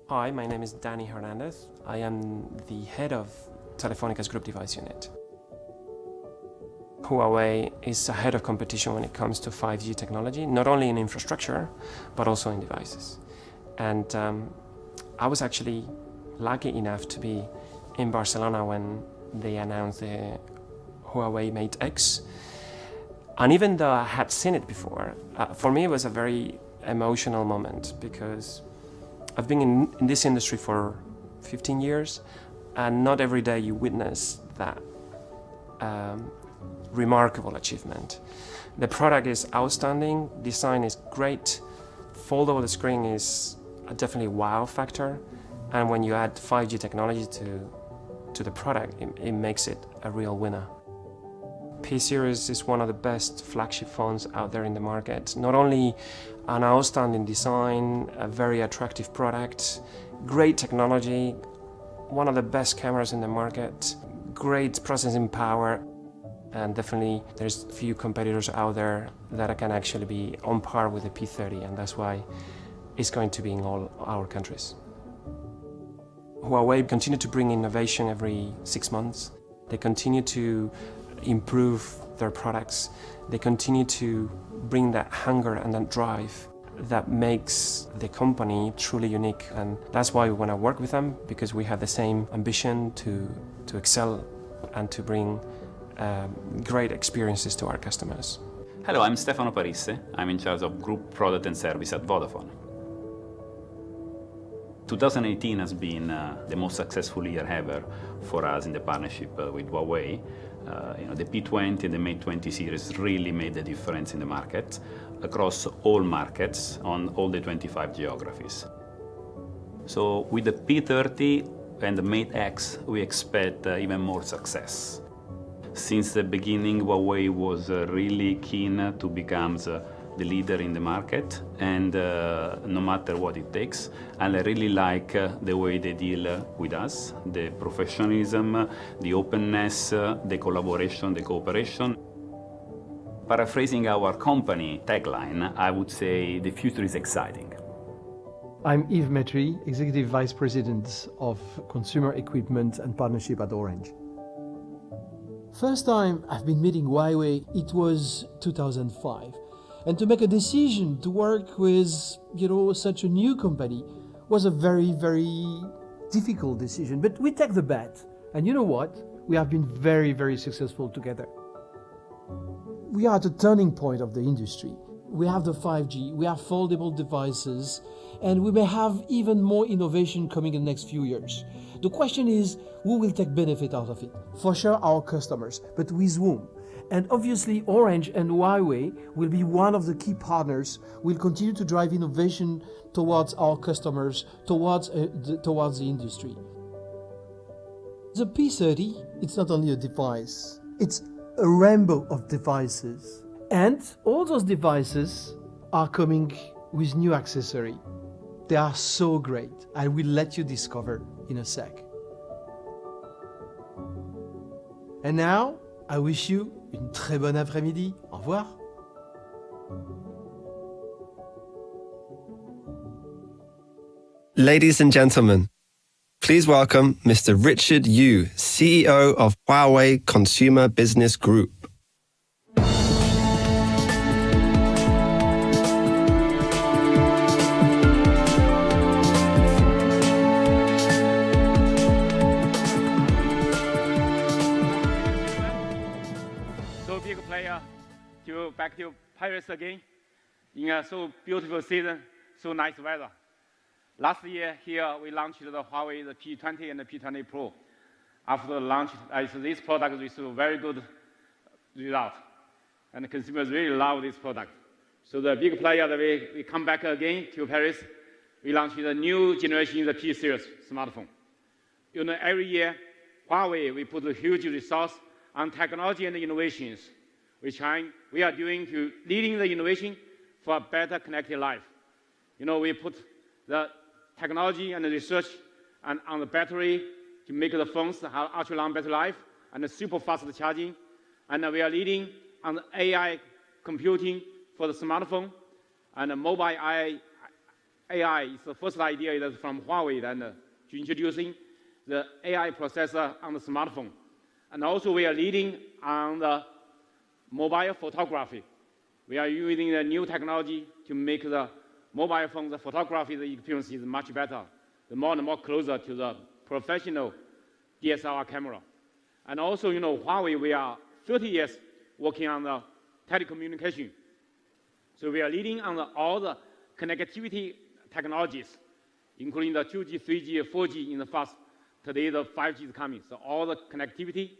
Hi, my name is Danny Hernandez. I am the head of Telefónica's Group Device Unit. Huawei is ahead of competition when it comes to 5G technology, not only in infrastructure, but also in devices. And I was actually lucky enough to be in Barcelona when they announced the Huawei Mate X. And even though I had seen it before, for me it was a very emotional moment because I've been in this industry for 15 years and not every day you witness that remarkable achievement. The product is outstanding, design is great, foldable screen is definitely a wow factor, and when you add 5G technology to the product, it makes it a real winner. P series is one of the best flagship phones out there in the market. Not only an outstanding design, a very attractive product, great technology, one of the best cameras in the market, great processing power, and definitely there's few competitors out there that can actually be on par with the P30, and that's why it's going to be in all our countries. Huawei continue to bring innovation every 6 months. They continue to improve their products. They continue to bring that hunger and that drive that makes the company truly unique, and that's why we want to work with them, because we have the same ambition to excel and to bring great experiences to our customers. Hello, I'm Stefano Parisse. I'm in charge of Group Product and Service at Vodafone. 2018 has been the most successful year ever for us in the partnership with Huawei. The P20 and the Mate 20 series really made the difference in the market, across all markets, on all the 25 geographies. So with the P30 and the Mate X, we expect even more success. Since the beginning, Huawei was really keen to become the leader in the market, and no matter what it takes. And I really like the way they deal with us, the professionalism, the openness, the collaboration, the cooperation. Paraphrasing our company tagline, I would say the future is exciting. I'm Yyb Sensor, Executive Vice President of Consumer Equipment and Partnership at Orange. First time I've been meeting Huawei, it was 2005. And to make a decision to work with, such a new company was a very, very difficult decision. But we take the bet. And you know what? We have been very, very successful together. We are at a turning point of the industry. We have the 5G, we have foldable devices, and we may have even more innovation coming in the next few years. The question is, who will take benefit out of it? For sure, our customers, but with whom? And obviously, Orange and Huawei will be one of the key partners. We'll continue to drive innovation towards our customers, towards the industry. The P30, it's not only a device, it's a rainbow of devices. And all those devices are coming with new accessories. They are so great. I will let you discover in a sec. And now, I wish you une très bonne après-midi. Au revoir. Ladies and gentlemen, please welcome Mr. Richard Yu, CEO of Huawei Consumer Business Group. Back to Paris again in a so beautiful season, so nice weather. Last year here we launched the Huawei the P20 and the P30 Pro. After the launch, this product received very good result, and the consumers really love this product. So the big player that we come back again to Paris, we launched the new generation the P series smartphone. Every year Huawei we put a huge resource on technology and innovations. We are doing to leading the innovation for a better connected life. We put the technology and the research on the battery to make the phones have ultra long battery life and the super fast charging. And we are leading on the AI computing for the smartphone and the mobile AI AI is the first idea is from Huawei and to introducing the AI processor on the smartphone. And also we are leading on the mobile photography. We are using the new technology to make the mobile phone, the photography, the experience is much better, the more and more closer to the professional DSLR camera. And also, Huawei, we are 30 years working on the telecommunication. So we are leading on all the connectivity technologies, including the 2G, 3G, 4G in the past. Today, the 5G is coming. So all the connectivity.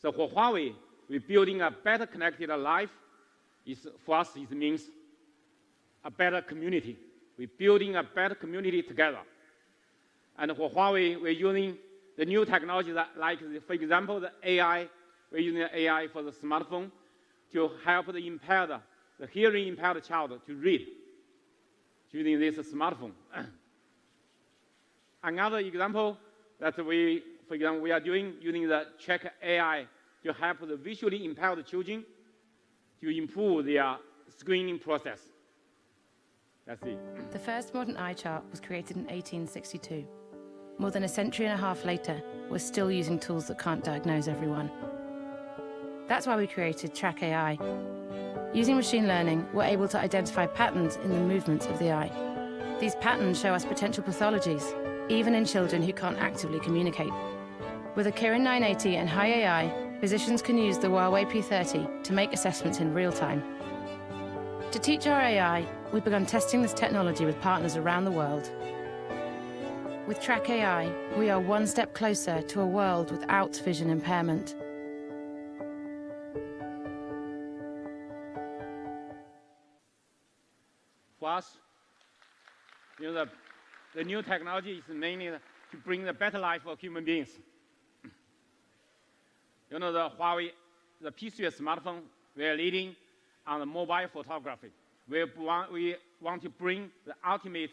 So for Huawei, we're building a better connected life. For us, it means a better community. We're building a better community together. And for Huawei, we're using the new technology like, for example, the AI. We're using the AI for the smartphone to help the hearing impaired child to read using this smartphone. Another example that we are doing using the Check AI to help the visually impaired children to improve their screening process. That's it. The first modern eye chart was created in 1862. More than a century and a half later, we're still using tools that can't diagnose everyone. That's why we created Track AI. Using machine learning, we're able to identify patterns in the movements of the eye. These patterns show us potential pathologies, even in children who can't actively communicate. With a Kirin 980 and High AI, physicians can use the Huawei P30 to make assessments in real time. To teach our AI, we've begun testing this technology with partners around the world. With Track AI, we are one step closer to a world without vision impairment. For us, the new technology is mainly to bring the better life for human beings. The Huawei, the P30 smartphone, we are leading on the mobile photography. We want to bring the ultimate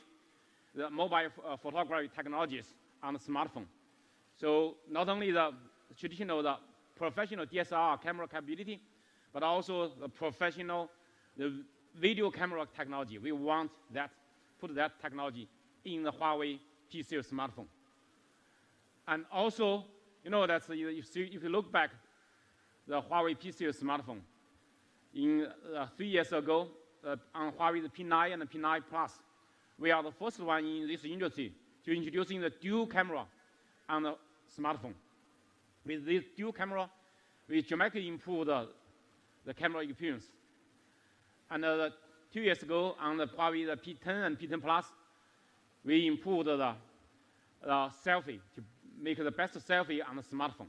mobile photography technologies on the smartphone. So not only the traditional, the professional DSLR camera capability, but also the professional, the video camera technology. We want that, put that technology in the Huawei P30 smartphone. And also, that if you look back, the Huawei P30 smartphone, in 3 years ago, on Huawei the P9 and the P9 Plus, we are the first one in this industry to introducing the dual camera on the smartphone. With this dual camera, we dramatically improved the camera experience. And 2 years ago, on the Huawei the P10 and P10 Plus, we improved the selfie to make the best selfie on the smartphone.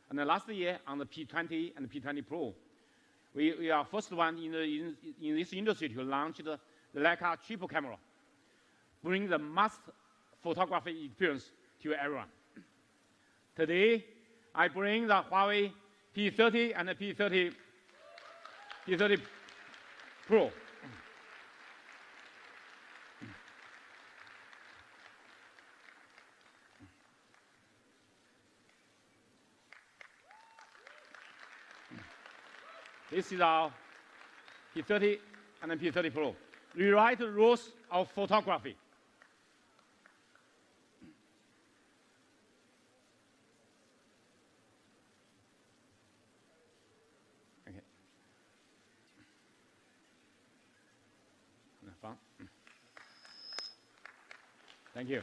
And then last year, on the P20 and the P20 Pro, we are first one in this industry to launch the Leica triple camera, bring the mass photography experience to everyone. Today, I bring the Huawei P30 and the P30 Pro. This is our P30 and the P30 Pro. Rewrite the rules of photography. Okay. Fun. Thank you.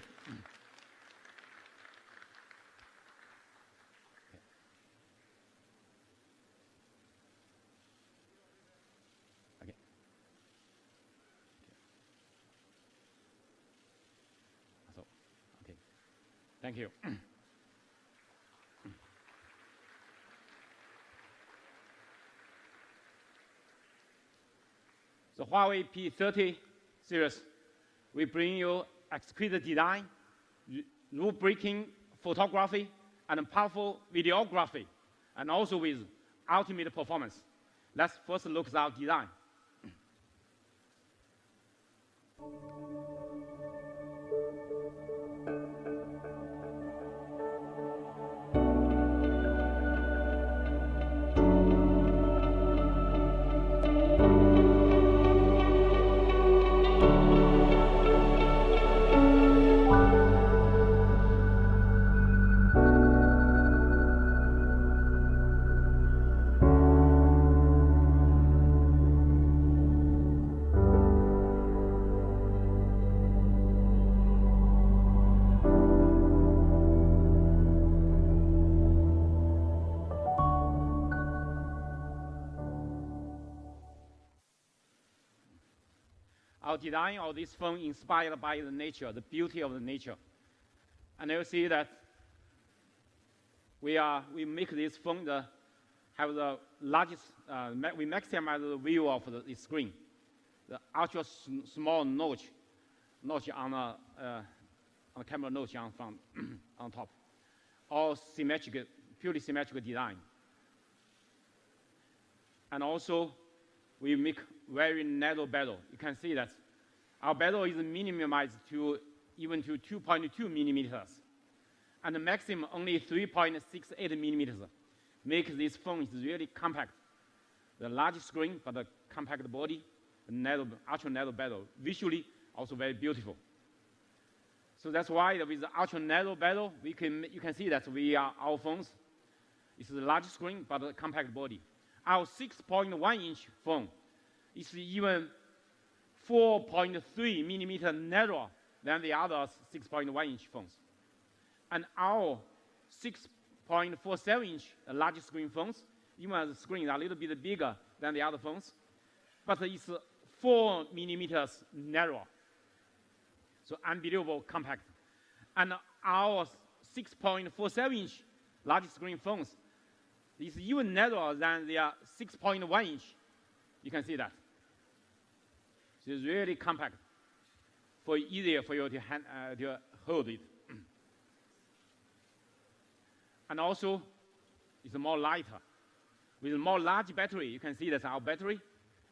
Thank you. So Huawei P30 series, we bring you exquisite design, rule-breaking photography, and powerful videography, and also with ultimate performance. Let's first look at our design. our design of this phone inspired by the nature, the beauty of the nature. And you'll see that we make this phone have the largest, we maximize the view of the screen. The ultra small notch on the camera notch on front, on top. All symmetric, purely symmetrical design. And also, we make very narrow bezel. You can see that our bezel is minimized to even to 2.2 millimeters. And the maximum only 3.68 millimeters. Make this phone is really compact. The large screen, but the compact body, the narrow, ultra narrow bezel. Visually, also very beautiful. So that's why with the ultra narrow bezel, you can see that our phones is the large screen, but a compact body. Our 6.1-inch phone is even 4.3 millimeter narrower than the other 6.1-inch phones. And our 6.47-inch large screen phones, even the screen is a little bit bigger than the other phones, but it's 4 millimeters narrower. So unbelievable compact. And our 6.47-inch large screen phones is even narrower than their 6.1-inch. You can see that. So it's really compact, easier for you to hold it. And also, it's more lighter. With more large battery, you can see that our battery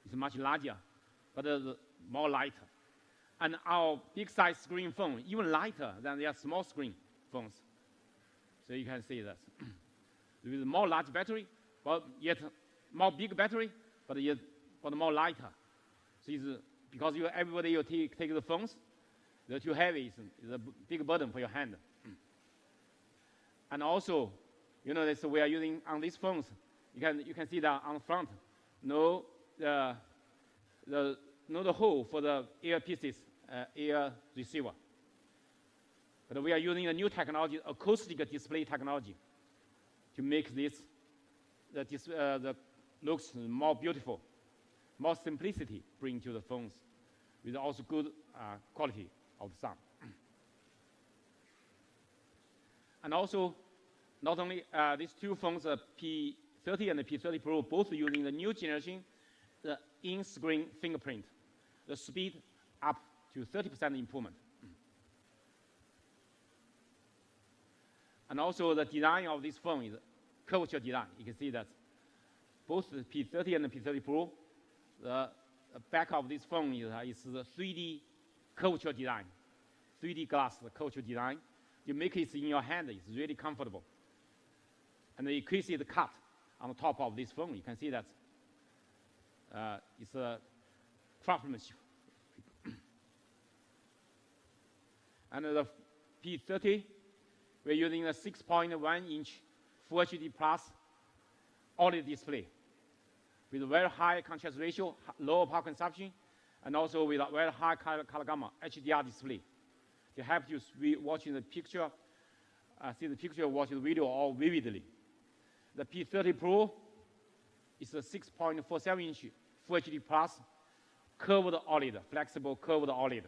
is much larger, but more lighter. And our big size screen phone, even lighter than their small screen phones. So you can see that. With more large battery, but yet more big battery, but more lighter. So it's, because everybody you take the phones, they're too heavy, it's a big burden for your hand. And also, you know, this we are using on these phones. You can see that on the front, no the hole for the earpieces, ear receiver. But we are using a new technology, acoustic display technology, to make this the looks more beautiful, more simplicity bring to the phones, with also good quality of the sound. And also, not only these two phones, P30 and the P30 Pro, both using the new generation, the in-screen fingerprint, the speed up to 30% improvement. And also the design of this phone is curvature design. You can see that both the P30 and the P30 Pro, the back of this phone is the 3D curvature design, 3D glass, the curvature design. You make it in your hand, it's really comfortable. And you can see the cut on the top of this phone. You can see that it's a craftsmanship. And the P30, we're using a 6.1-inch Full HD Plus OLED display with a very high contrast ratio, low power consumption, and also with a very high color gamma HDR display to help you watching the picture, see the picture, watch the video all vividly. The P30 Pro is a 6.47-inch Full HD Plus curved OLED, flexible curved OLED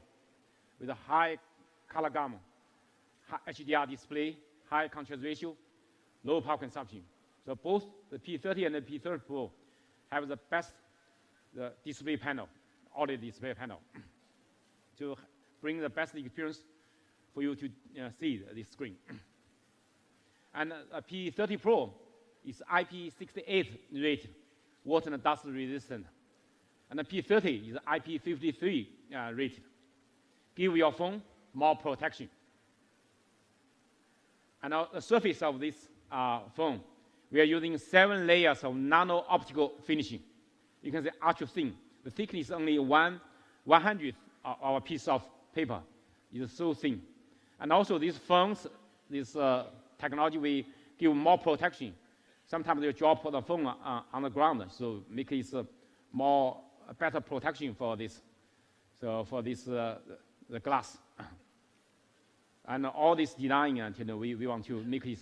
with a high color gamma, high HDR display, high contrast ratio, low power consumption. So both the P30 and the P30 Pro have the best display panel, OLED display panel, to bring the best experience for you to see this screen. And a P30 Pro is IP68 rated, water and dust resistant. And the P30 is IP53 rated. Give your phone more protection. And the surface of this phone, we are using 7 layers of nano-optical finishing. You can see ultra thin. The thickness is only 1/100th of our piece of paper. It's so thin. And also these phones, this technology, we give more protection. Sometimes they drop the phone on the ground, so make it better protection for this. So for this the glass. And all this design, we want to make it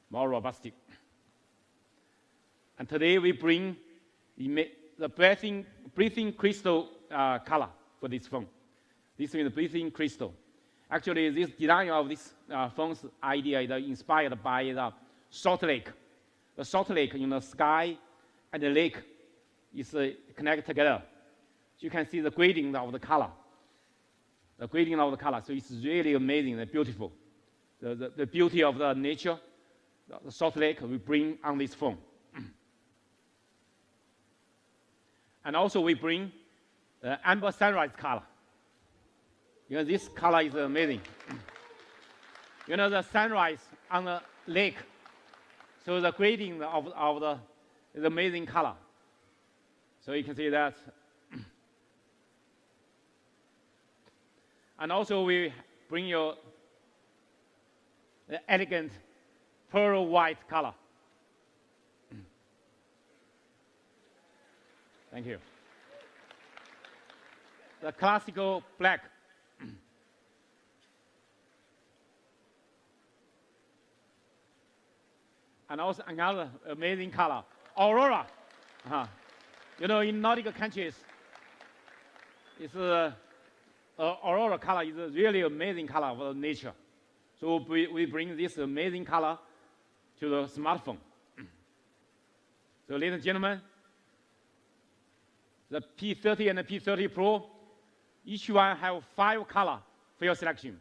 more robust. And today we bring the breathing crystal color for this phone. This is breathing crystal. Actually, this design of this phone's idea is inspired by the salt lake. The salt lake in the sky and the lake is connected together. So you can see the grading of the color. The grading of the color. So it's really amazing and beautiful. The beauty of the nature, the salt lake, we bring on this phone. And also we bring the amber sunrise color. You know, this color is amazing. You know, the sunrise on the lake. So the grading of the amazing color. So you can see that. And also we bring you the elegant pearl white color. Thank you. The classical black. And also another amazing color, aurora. You know, in Nordic countries, it's aurora color is a really amazing color of nature. So we bring this amazing color to the smartphone. So ladies and gentlemen, the P30 and the P30 Pro, each one have 5 colors for your selection.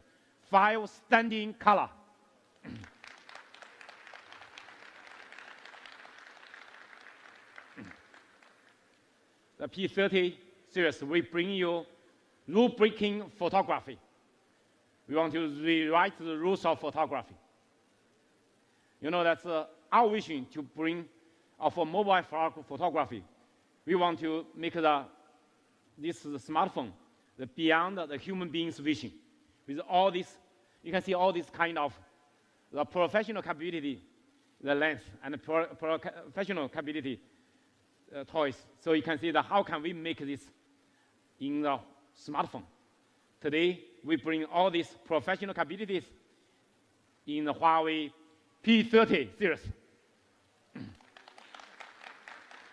5 stunning colors. The P30 series, we bring you rule-breaking photography. We want to rewrite the rules of photography. You know, that's our vision to bring for mobile photography. We want to make this smartphone beyond the human being's vision. With all this, you can see all this kind of the professional capability, the lens, and the professional capability toys. So you can see that how can we make this in the smartphone. Today, we bring all these professional capabilities in the Huawei P30 series.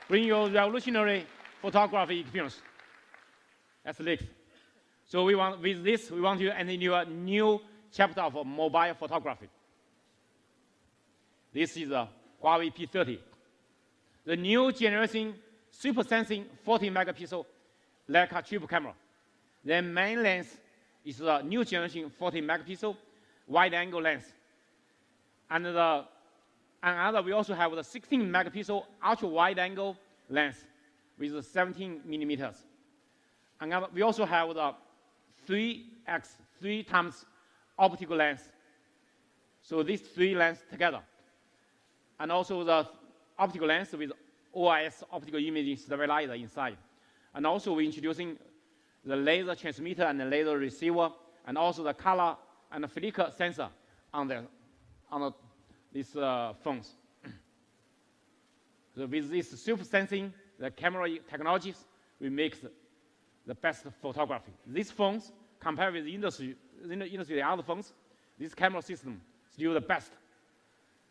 Bring your revolutionary photography experience. That's Leica. So with this, we want to enter into a new chapter of mobile photography. This is the Huawei P30. The new generation super sensing 40 megapixel Leica triple camera. The main lens is the new generation 40 megapixel wide angle lens. And we also have the 16 megapixel ultra wide angle lens with 17 millimeters. And we also have the 3 times optical lens. So these 3 lenses together. And also the optical lens with OIS optical imaging stabilizer inside. And also we're introducing the laser transmitter and the laser receiver, and also the color and the flicker sensor on these phones. So with this super sensing, the camera technologies, we make the best photography. These phones, compared with the industry, the other phones, this camera system is still the best.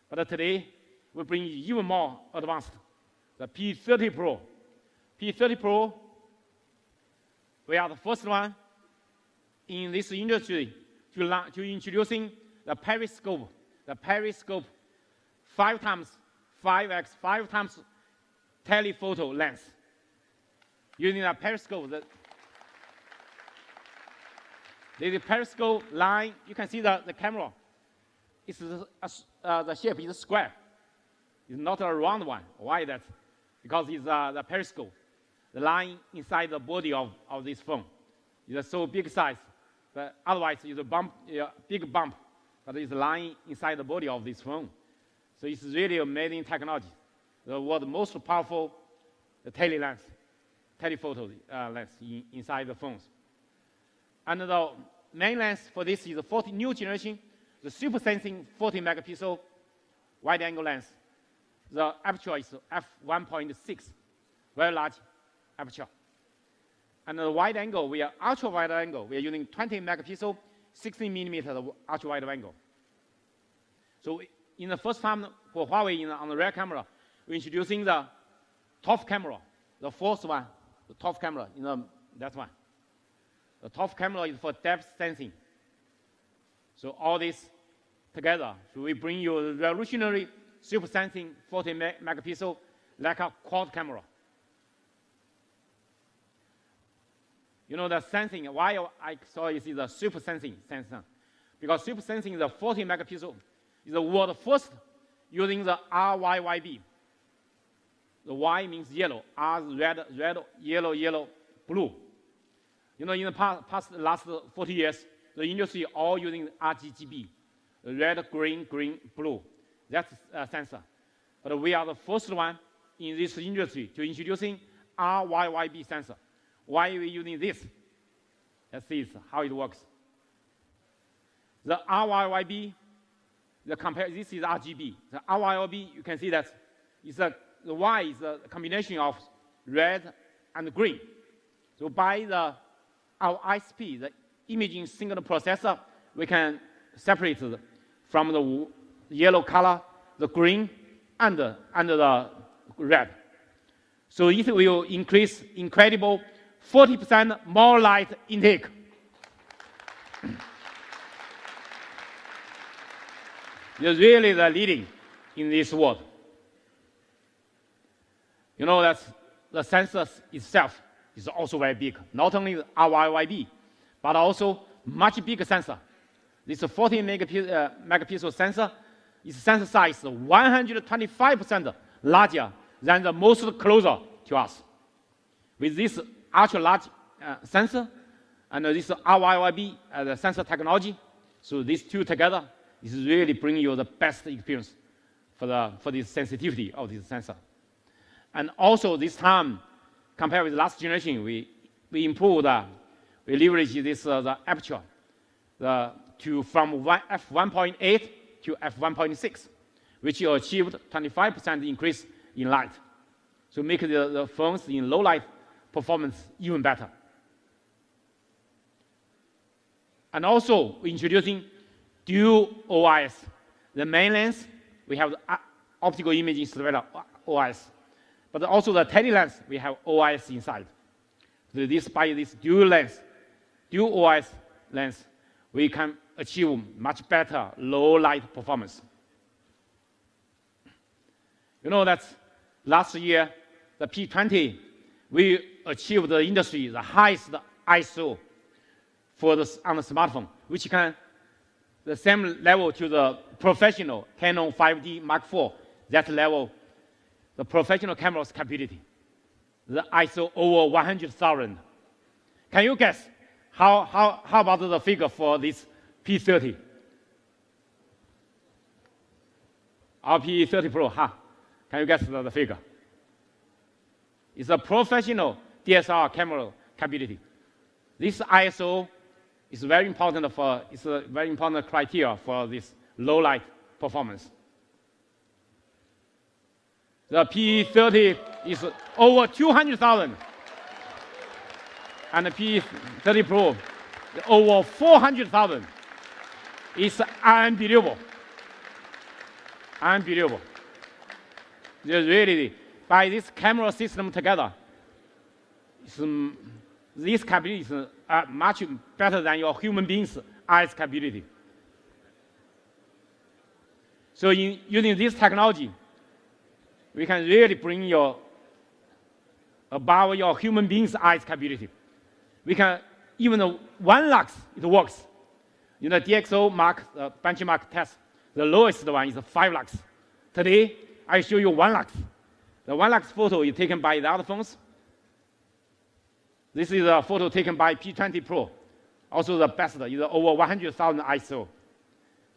But today, we bring even more advanced, the P30 Pro. P30 Pro, we are the first one in this industry to introducing the periscope. The periscope 5 times 5x 5 times telephoto lens. Using the periscope, the periscope line, you can see the camera. It's the shape is square. It's not a round one. Why that? Because it's the periscope. The line inside the body of this phone is a so big size, but otherwise it's a big bump, but it's lying inside the body of this phone. So it's really amazing technology. The world's most powerful telephoto lens inside the phones. And the main lens for this is the new generation, the super sensing 40 megapixel wide angle lens. The aperture is f1.6, very large aperture. And the wide angle, we are ultra wide angle. We are using 20 megapixel, 16 millimeter ultra wide angle. So in the first time for Huawei on the rear camera, we're introducing the top camera, the fourth one, the top camera, that one. The top camera is for depth sensing. So all this together, so we bring you a revolutionary super sensing 40 megapixel Leica quad camera. You know the sensing, why I saw it is a super sensing sensor? Because super sensing is a 40 megapixel, is the world first using the RYYB. The Y means yellow, R is red, yellow, yellow, blue. You know, in the last 40 years, the industry all using RGB, red, green, blue. That's a sensor. But we are the first one in this industry to introducing RYYB sensor. Why are we using this? Let's see how it works. The RYYB, this is RGB. The RYYB, you can see that the Y is a combination of red and green. So by our ISP, the imaging signal processor, we can separate from the yellow color, the green, and the red. So it will increase incredible 40% more light intake. It's really the leading in this world. You know that the sensor itself is also very big. Not only the RYYB, but also much bigger sensor. This 40 megapixel sensor is sensor size 125% larger than the most closer to us. With this ultra large sensor and this RYYB the sensor technology, so these two together is really bringing you the best experience for the sensitivity of this sensor. And also this time, compared with last generation, we improved, we leverage this the aperture from f1.8 to f1.6, which achieved 25% increase in light. So make the phones in low light performance even better. And also introducing dual OIS. The main lens, we have the optical imaging surveillance OIS. But also the tele lens, we have OIS inside. So by this dual OIS lens, we can achieve much better low light performance. You know that last year, the P20, we achieved the industry the highest ISO on the smartphone, which can the same level to the professional Canon 5D Mark IV. That level, the professional camera's capability, the ISO over 100,000. Can you guess how about the figure for this P30? Our P30 Pro, Can you guess the figure? It's a professional DSLR camera capability. This ISO is very important it's a very important criteria for this low light performance. The P30 is over 200,000. And the P30 Pro, over 400,000. It's unbelievable. Unbelievable. There's really, by this camera system together, this capability is much better than your human being's eyes capability. So using this technology, we can really bring you above your human being's eyes capability. We can, even 1 lux, it works. In the DxO benchmark test, the lowest one is 5 lux. Today, I show you 1 lux. The 1 lux photo is taken by the other phones. This is a photo taken by P20 Pro. Also the best is over 100,000 ISO.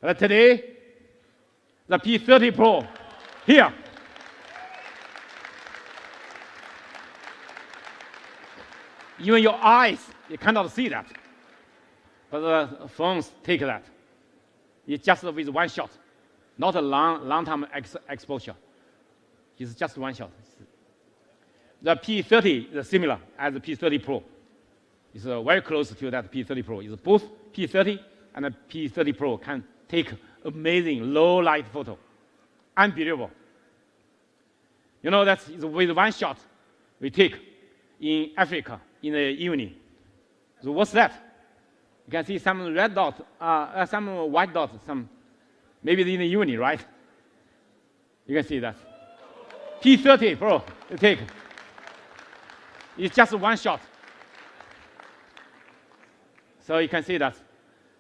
But today, the P30 Pro, here. Even your eyes, you cannot see that. But the phones take that. It's just with 1 shot, not a long-term exposure. It's just 1 shot. The P30 is similar as the P30 Pro. It's very close to that P30 Pro. It's both P30 and the P30 Pro can take amazing low light photo. Unbelievable. You know, that's with 1 shot we take in Africa in the evening. So what's that? You can see some red dot, some white dot, some maybe in the uni, right? You can see that. P30 Pro, you take. It's just one shot. So you can see that.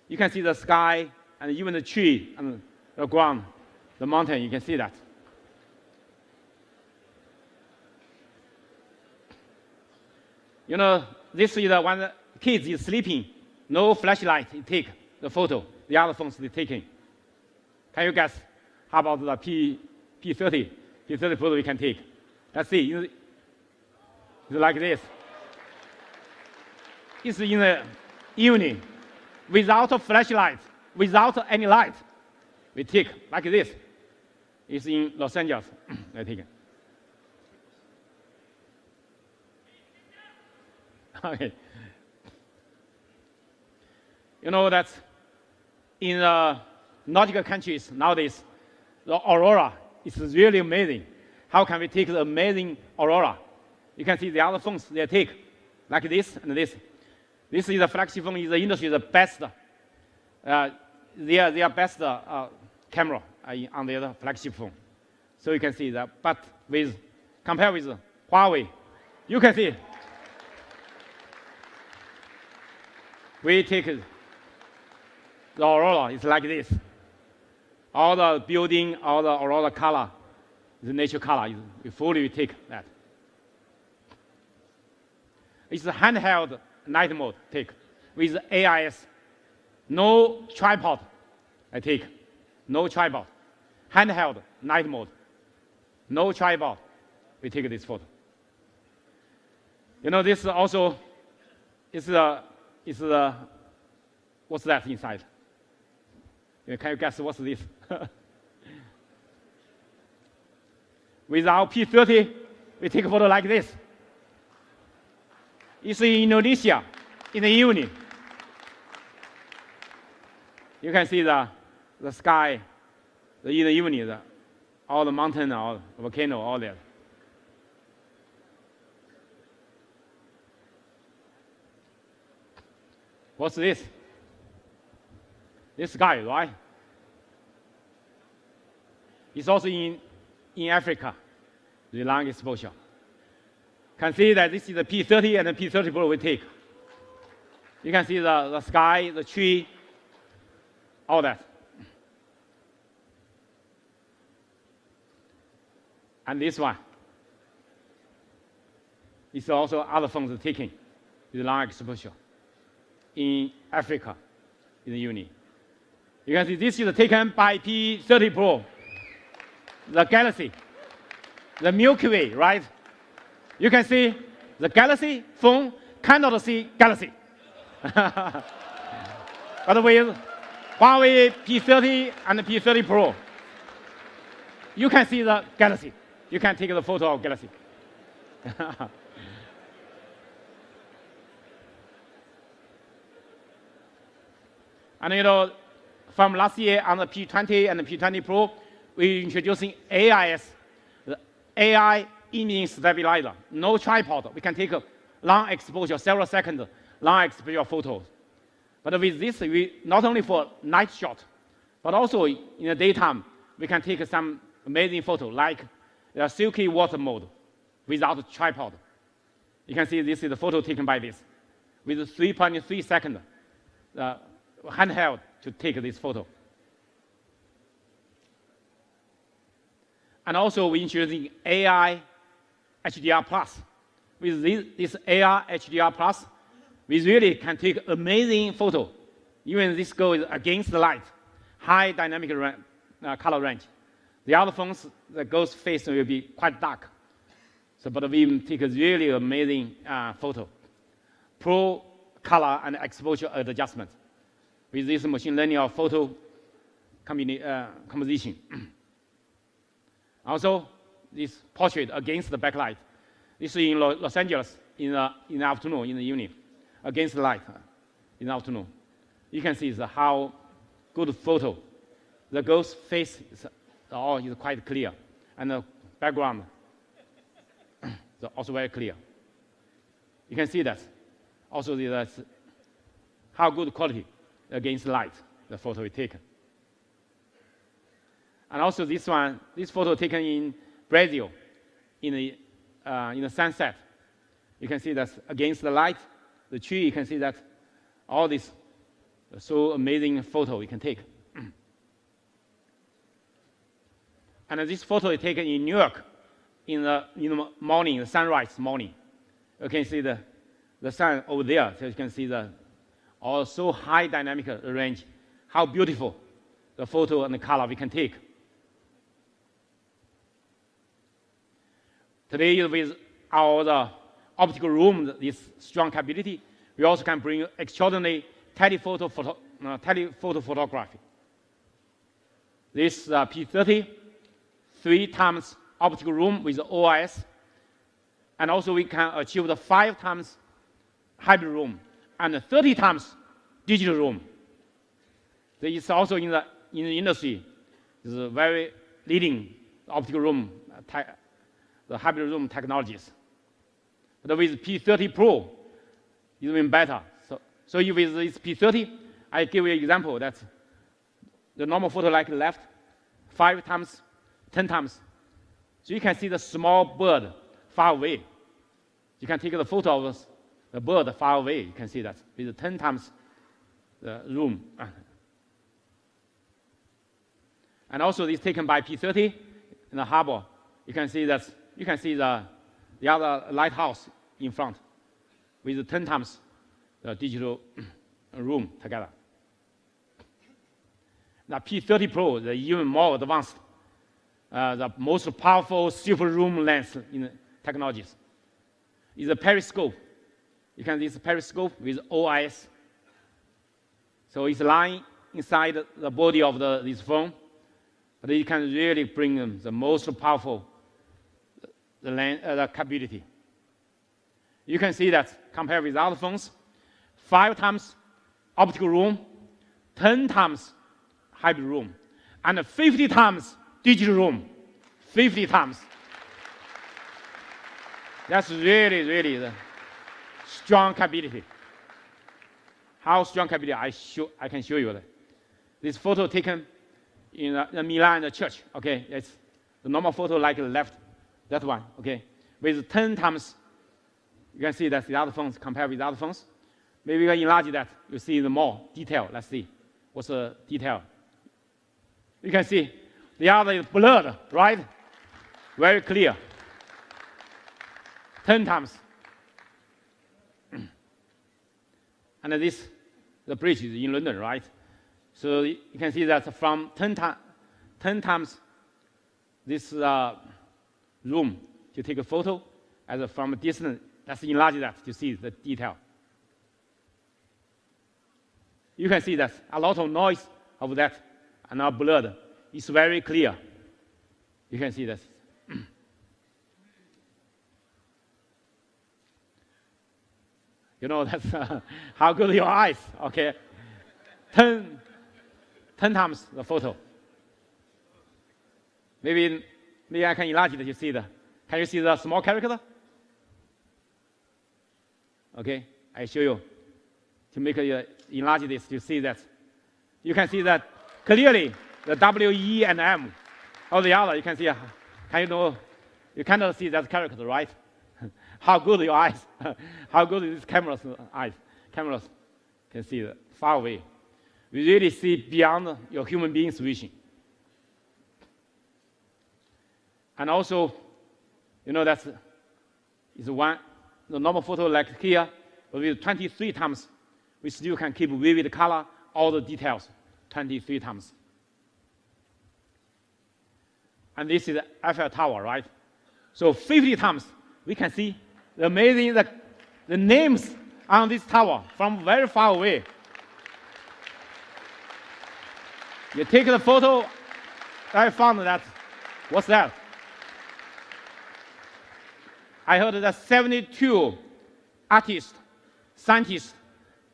You can see the sky and even the tree and the ground, the mountain, you can see that. You know, this is the one the kids is sleeping, no flashlight, you take the photo, the other phones is taking. Can you guess how about the P30 Pro we can take? Let's see, it's like this. It's in the evening, without a flashlight, without any light. We take like this. It's in Los Angeles, I take it. Okay. You know that in nautical countries nowadays, the aurora is really amazing. How can we take the amazing aurora? You can see the other phones they take like this and this. This is the flagship phone in the industry, the best. Their best camera on their flagship phone. So you can see that. But compared with Huawei, you can see we take the aurora. It's like this. All the building, all the aurora color, the nature color. We fully take that. It's a handheld night mode take with AIS. No tripod, I take. No tripod. Handheld night mode. No tripod. We take this photo. You know, this also is what's that inside? Can you guess what's this? With our P30, we take a photo like this. It's in Indonesia, in the evening. You can see the sky, in the evening, all the mountain, all the volcano, all that. What's this? This guy, right? It's also in Africa, the long exposure. Can see that this is the P30 and the P30 Pro we take. You can see the sky, the tree, all that. And this one is also other phones taking with long exposure in Africa, in the uni. You can see this is taken by P30 Pro, the galaxy, the Milky Way, right? You can see the galaxy phone cannot see galaxy. But with Huawei P30 and P30 Pro, you can see the galaxy. You can take the photo of galaxy. And you know, from last year on the P20 and the P20 Pro, we're introducing AIS, the AI image stabilizer. No tripod. We can take a long exposure, several seconds, long exposure photos. But with this, we not only for night shot, but also in the daytime, we can take some amazing photo, like the silky water mode without a tripod. You can see this is the photo taken by this, with 3.3 seconds handheld to take this photo. And also we're introducing AI HDR Plus. With this AI HDR Plus, we really can take amazing photo. Even this goes against the light, high dynamic color range. The other phones, the ghost face will be quite dark. So, but we take a really amazing photo. Pro color and exposure adjustment with this machine learning of photo composition. Also, this portrait against the backlight. This is in Los Angeles in the afternoon, in the evening, against the light in the afternoon. You can see how good photo. The ghost face is quite clear, and the background is also very clear. You can see that. Also, how good quality against light the photo is taken. And also this photo taken in Brazil in the sunset. You can see that against the light, the tree, you can see that all this so amazing photo you can take. And this photo is taken in New York in the morning, the sunrise morning. You can see the sun over there, so you can see the so high dynamic range, how beautiful the photo and the color we can take. Today, with our optical room, this strong capability, we also can bring extraordinary telephoto photography. This P30, 3 times optical room with OIS, and also we can achieve the 5 times hybrid room and 30 times digital room. It's also in the industry, is a very leading optical room, the hybrid room technologies. But with P30 Pro, it's even better. So with this P30, I give you an example that the normal photo like left, 5 times, 10 times. So you can see the small bird far away. You can take the photo of the bird far away. You can see that with 10 times the room. And also this taken by P30 in the harbor. You can see the other lighthouse in front with 10 times the digital room together. Now P30 Pro is even more advanced, the most powerful super zoom lens in technologies. It's a periscope. You can see this periscope with OIS. So it's lying inside the body of this phone, but it can really bring the most powerful the capability. You can see that compared with other phones, 5 times optical room, 10 times hybrid room, and 50 times digital room. 50 times. That's really, really the strong capability. How strong capability? I can show you that. This photo taken in the Milan church. Okay, it's the normal photo like left, that one. Okay, with 10 times. You can see that the other phones compared with the other phones. Maybe we can enlarge that. You see the more detail. Let's see what's the detail. You can see the other is blurred, right? Very clear. 10 times. And this, the bridge is in London, right? So you can see that from 10 times this room to take a photo as from a distance. Let's enlarge that to see the detail. You can see that a lot of noise of that are now blurred. It's very clear. You can see that. You know, that's how good your eyes, okay? 10 times the photo. Maybe I can enlarge it to see the, can you see the small character? Okay, I show you to make enlarge this to see that. You can see that clearly the W, E, and M. Or the other, you can see, you cannot see that character, right? How good your eyes, how good is this camera's eyes. Cameras can see far away. We really see beyond your human being's vision. And also, you know, that's is one, the normal photo like here, but with 23 times, we still can keep vivid color, all the details, 23 times. And this is the Eiffel Tower, right? So 50 times, we can see the amazing, the names on this tower from very far away. You take the photo, I found that, what's that? I heard that 72 artists, scientists,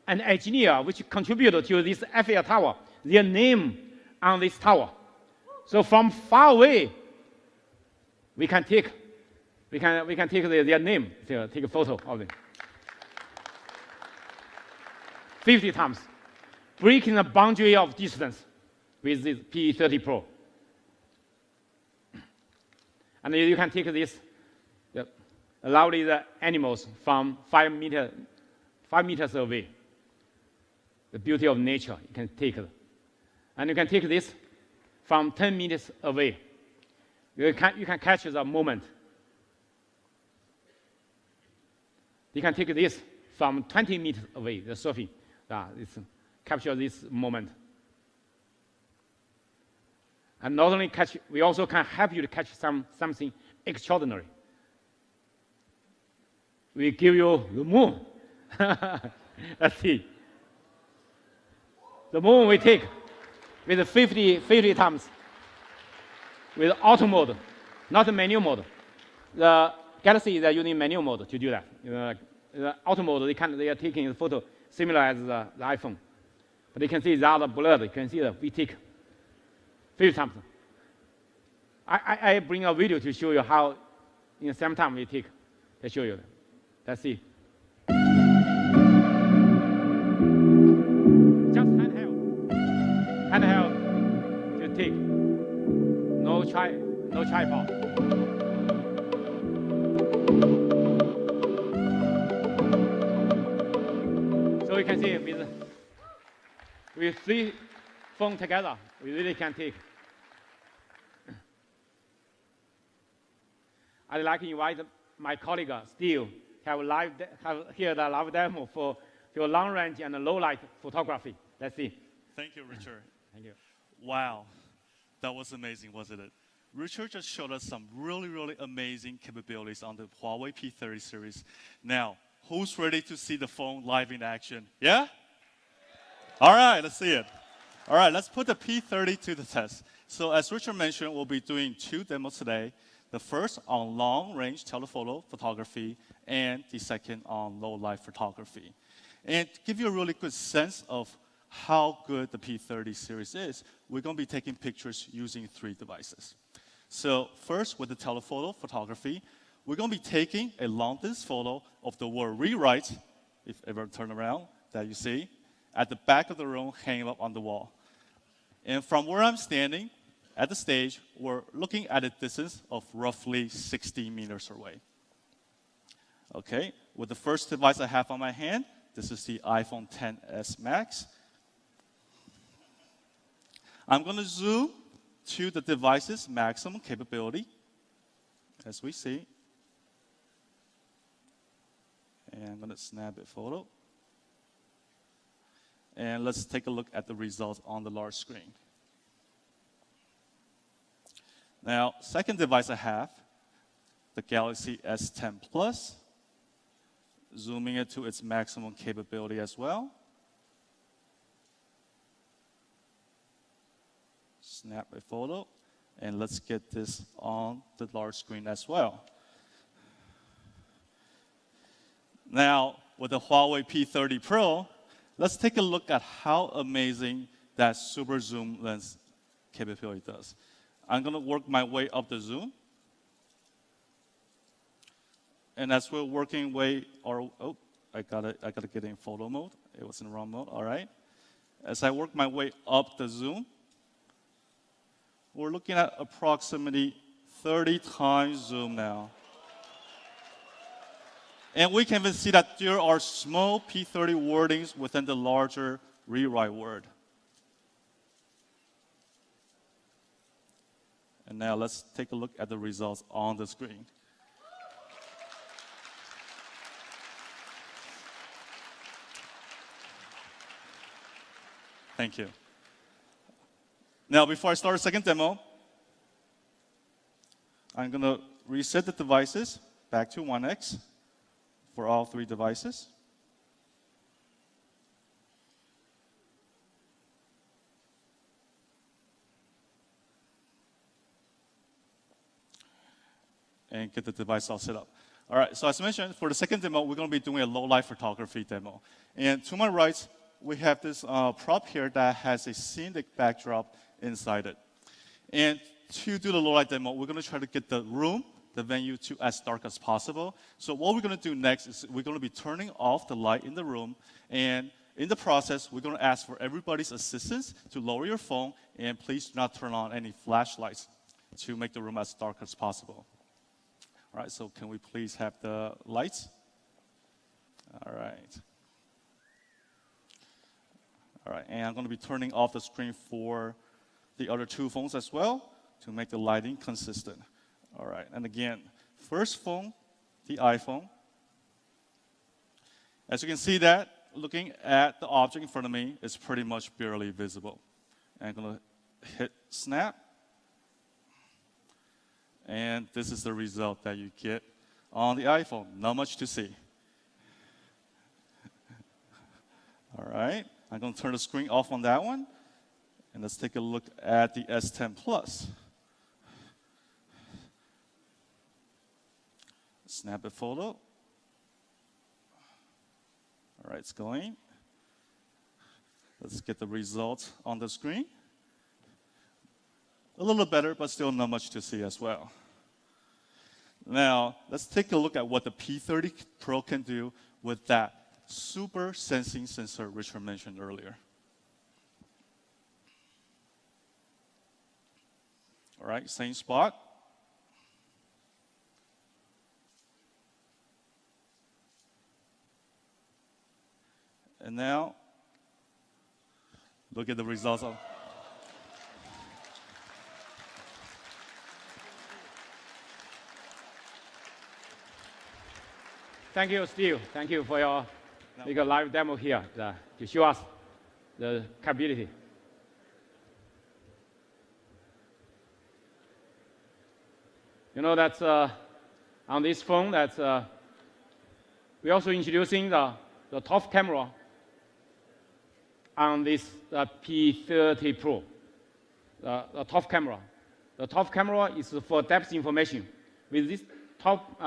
and engineers which contributed to this Eiffel Tower, their name on this tower. So from far away, we can take their name to take a photo of them. 50 times, breaking the boundary of distance with this P30 Pro. And you can take this lovely animals from 5 meters away. The beauty of nature, you can take it. And you can take this from 10 meters away. You can catch the moment. You can take this from 20 meters away, the surfing. Capture this moment. And not only catch, we also can help you to catch something extraordinary. We give you the moon. Let's see. The moon we take with 50 times with auto mode, not the manual mode. The Galaxy is using manual mode to do that. The auto mode, they are taking a photo similar as the iPhone. But you can see they are blurred. You can see that we take 50 times. I bring a video to show you how in the same time we take. I show you. Let's see. Just handheld to take. No tripod. So you can see with 3 phones together, we really can take. I'd like to invite my colleague Steve have here the live demo for your long range and low light photography. Let's see. Thank you, Richard. Thank you. Wow, that was amazing, wasn't it? Richard just showed us some really, really amazing capabilities on the Huawei P30 series. Now, who's ready to see the phone live in action? Yeah? All right, let's see it. All right, let's put the P30 to the test. So as Richard mentioned, we'll be doing 2 demos today. The first on long-range telephoto photography, and the second on low-light photography. And to give you a really good sense of how good the P30 series is, we're going to be taking pictures using 3 devices. So first, with the telephoto photography, we're going to be taking a long-distance photo of the word rewrite, if ever turn around, that you see, at the back of the room, hanging up on the wall. And from where I'm standing, at the stage, we're looking at a distance of roughly 60 meters away. Okay, with the first device I have on my hand, this is the iPhone XS Max. I'm going to zoom to the device's maximum capability, as we see. And I'm going to snap a photo. And let's take a look at the results on the large screen. Now, second device I have, the Galaxy S10 Plus, zooming it to its maximum capability as well. Snap a photo, and let's get this on the large screen as well. Now, with the Huawei P30 Pro, let's take a look at how amazing that super zoom lens capability does. I'm going to work my way up the zoom. And as we're working way, I gotta get in photo mode. It was in the wrong mode, all right. As I work my way up the zoom, we're looking at approximately 30 times zoom now. And we can even see that there are small P30 wordings within the larger rewrite word. And now let's take a look at the results on the screen. Thank you. Now, before I start a second demo, I'm going to reset the devices back to 1x for all 3 devices. And get the device all set up. All right, so as mentioned, for the second demo, we're going to be doing a low-light photography demo. And to my right, we have this prop here that has a scenic backdrop inside it. And to do the low-light demo, we're going to try to get the room, the venue, to as dark as possible. So what we're going to do next is we're going to be turning off the light in the room, and In the process, we're going to ask for everybody's assistance to lower your phone, and please do not turn on any flashlights to make the room as dark as possible. All right, so can we please have the lights? All right. All right, and I'm going to be turning off the screen for the other two phones as well to make the lighting consistent. All right, and again, first phone, the iPhone. As you can see that, looking at the object in front of me, it's pretty much barely visible. And I'm going to hit snap. And this is the result that you get on the iPhone. Not much to see. All right, I'm going to turn the screen off on that one. And let's take a look at the S10 Plus. Snap a photo. All right, it's going. Let's get the results on the screen. A little better, but still not much to see as well. Now, let's take a look at what the P30 Pro can do with that super sensing sensor Richard mentioned earlier. All right, same spot. And now, look at the results of. Thank you, Steve. Thank you for your live demo here to show us the capability. You know that on this phone, we're also introducing the top camera on this P30 Pro. The top camera. The top camera is for depth information. With this top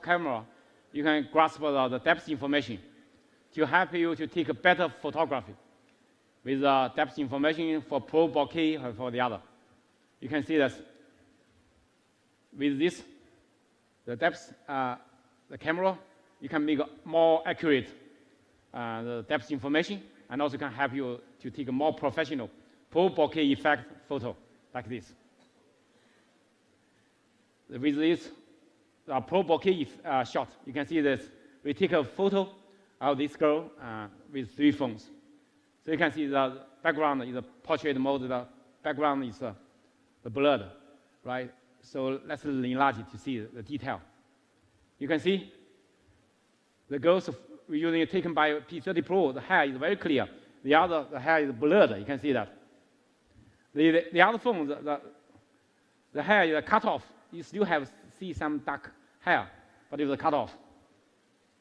camera, you can grasp the depth information to help you to take a better photography with depth information for pro bokeh or for the other. You can see that with this, the depth, the camera, you can make more accurate the depth information, and also can help you to take a more professional pro bokeh effect photo like this. With this pro bokeh shot, you can see this. We take a photo of this girl with 3 phones. So you can see the background is a portrait mode. The background is the blurred, right? So let's enlarge it to see the detail. You can see the girls we're using taken by P30 Pro. The hair is very clear. The hair is blurred. You can see that. The other phone, the hair is cut off. You still see some dark hair, but it's cut off.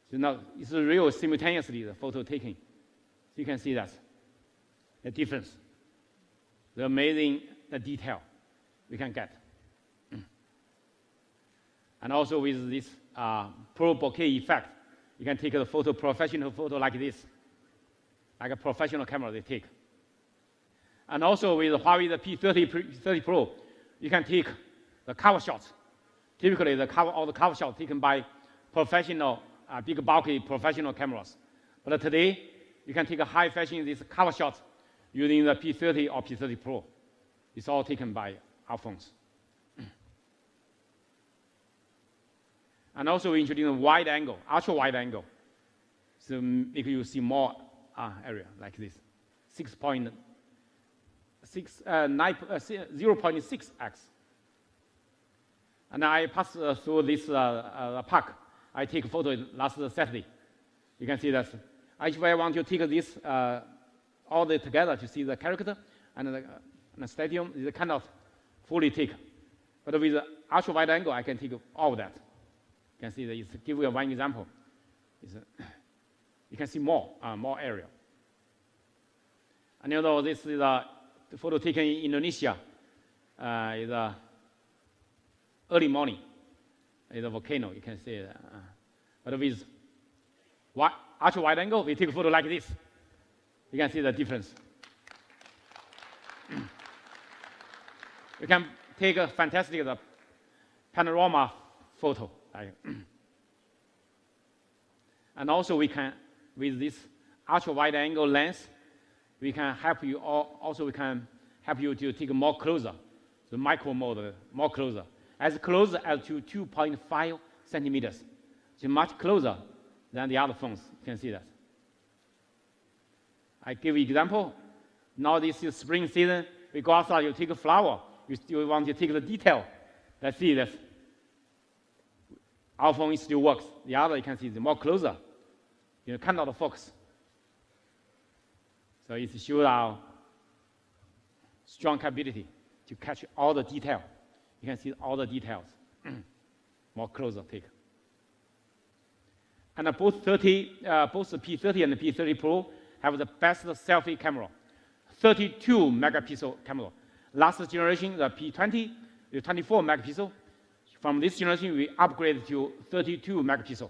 So now it's real simultaneously the photo taking. So you can see that the difference, the amazing detail we can get. And also with this pro bokeh effect, you can take a professional photo like this, like a professional camera they take. And also with Huawei the P30 Pro, you can take the cover shots. Typically, all the cover shots taken by professional, big bulky professional cameras. But today, you can take a high fashion these cover shots using the P30 or P30 Pro. It's all taken by our phones. And also we introduce a wide angle, ultra wide angle. So make you see more area like this. 0.6x. And I passed through this park. I take a photo last Saturday. You can see that. If I want to take this all together to see the character and the stadium, is kind of fully take. But with the ultra wide angle, I can take all of that. You can see that. It's give you one example. You can see more area. And you know this is the photo taken in Indonesia. Is early morning. It's a volcano. You can see it. But with ultra wide angle, we take a photo like this. You can see the difference. You can take a fantastic panorama photo. And also we can, with this ultra wide angle lens. We can help you, also we can help you to take more closer, the micro mode, more closer. As close as to 2.5 centimeters. So much closer than the other phones, you can see that. I give you example. Now this is spring season, we go outside, you take a flower, you still want to take the detail. Let's see this. Our phone still works. The other you can see is more closer. You can't out of focus. So it shows our strong capability to catch all the detail. You can see all the details. More closer take. And both the P30 and the P30 Pro have the best selfie camera, 32 megapixel camera. Last generation, the P20, the 24 megapixel. From this generation, we upgraded to 32 megapixel.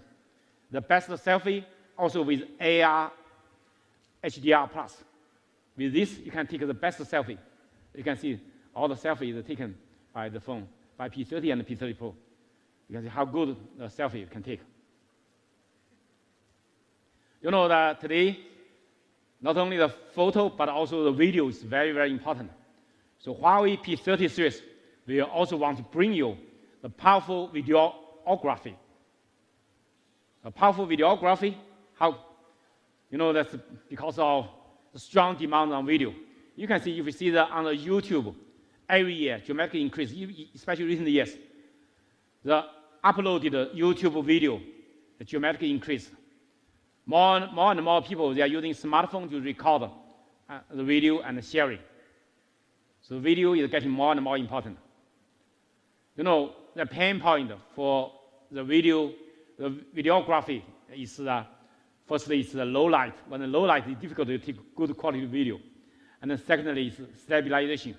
The best selfie, also with AR HDR+. With this, you can take the best selfie. You can see all the selfies taken by the phone, by P30 and the P30 Pro. You can see how good the selfie you can take. You know that today, not only the photo, but also the video is very, very important. So Huawei P30 series, we also want to bring you the powerful videography. A powerful videography, how, you know, that's because of the strong demand on video. You can see, if you see that on the YouTube, every year, dramatically increase, especially recent years. The uploaded YouTube video, the dramatically increase. More and more people, they are using smartphone to record the video and share it. So video is getting more and more important. You know, the pain point for the videography is, firstly, it's the low light. When the low light, it's difficult to take good quality video. And then secondly, it's stabilization.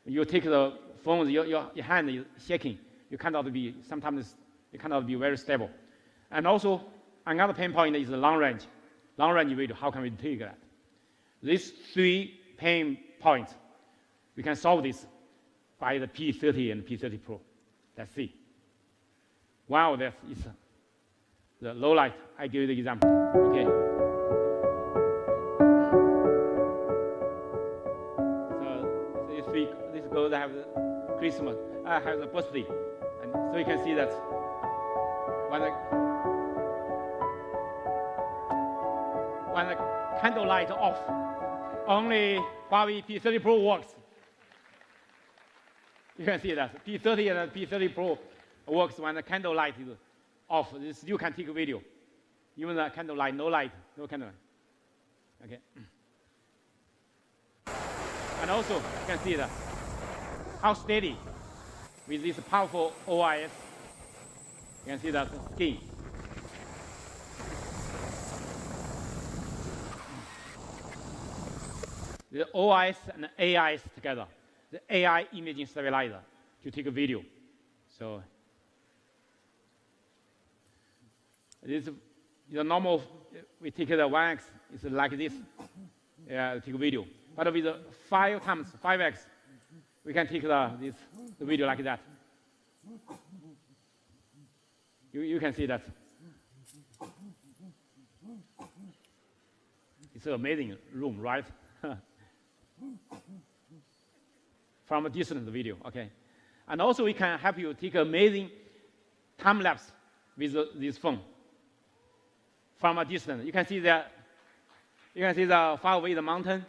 You take the phone, your hand is shaking. You cannot be, sometimes you cannot be very stable. And also, another pain point is the long range. Long range video, how can we take that? These three pain points, we can solve this by the P30 and P30 Pro. Let's see. One of that is the low light. I give you the example. Okay. So this week, this girl have the Christmas, have the birthday, and so you can see that when the candle light off, only Huawei P30 Pro works. You can see that P30 and P30 Pro works when the candle light is off. This you can take a video. Even the candle light, no candle light. Okay. And also, you can see that how steady with this powerful OIS. You can see that skin. The OIS and the AIS together, the AI imaging stabilizer to take a video. So this is the normal, we take the 1x, it's like this, take a video. But with the 5x, we can take the video like that. You can see that. It's an amazing room, right? From a distant video, okay. And also we can help you take amazing time lapse with this phone. From a distance, you can see the far away the mountain.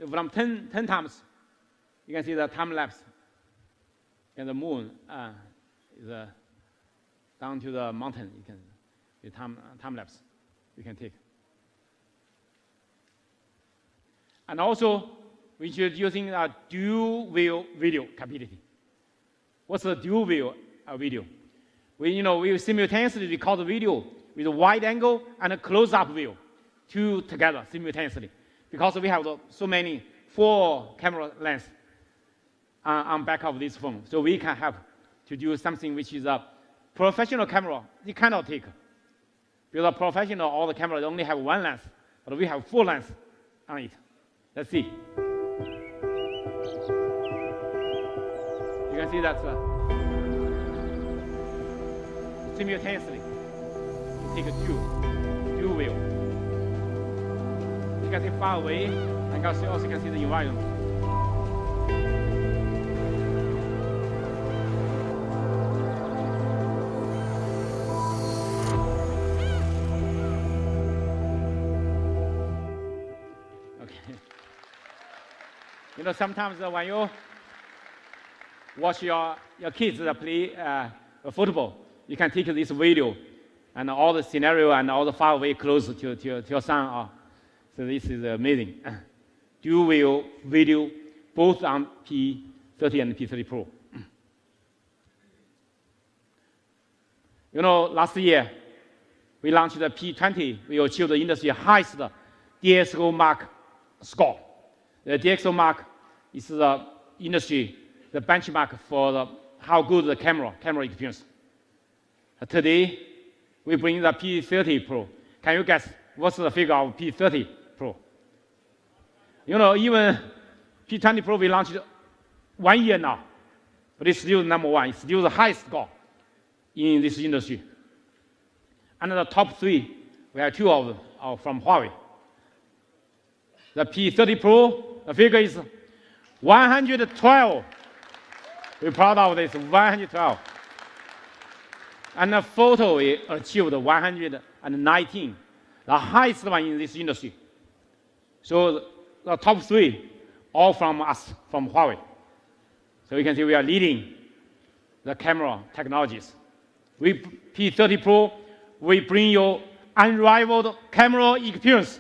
From 10 times, you can see the time lapse. And the moon is down to the mountain. You can the time lapse you can take. And also, we're introducing a dual view video capability. What's the dual view video? We simultaneously record the video with a wide angle and a close-up view, two together simultaneously, because we have so many 4 camera lens on back of this phone. So we can help to do something which is a professional camera. You cannot take. Because a professional, all the cameras only have 1 lens, but we have 4 lenses on it. Let's see. You can see that simultaneously. You take a dual view. you can see far away, and also you can see the environment. Okay. You know, sometimes when you watch your kids play football, you can take this video and all the scenario and all the far away close to your son. So this is amazing. Dual video, both on P30 and P30 Pro. You know, last year, we launched the P20. We achieved the industry highest DxO Mark score. The DxO Mark is the industry, the benchmark for how good the camera experience. Today, we bring the P30 Pro. Can you guess what's the figure of P30 Pro? You know, even P20 Pro we launched 1 year now, but it's still number one. It's still the highest score in this industry. And the top three, we have 2 of them are from Huawei. The P30 Pro, the figure is 112. We're proud of this, 112. And the photo we achieved 119, the highest one in this industry. So the top 3, all from us, from Huawei. So you can see we are leading the camera technologies. With P30 Pro, we bring you unrivaled camera experience.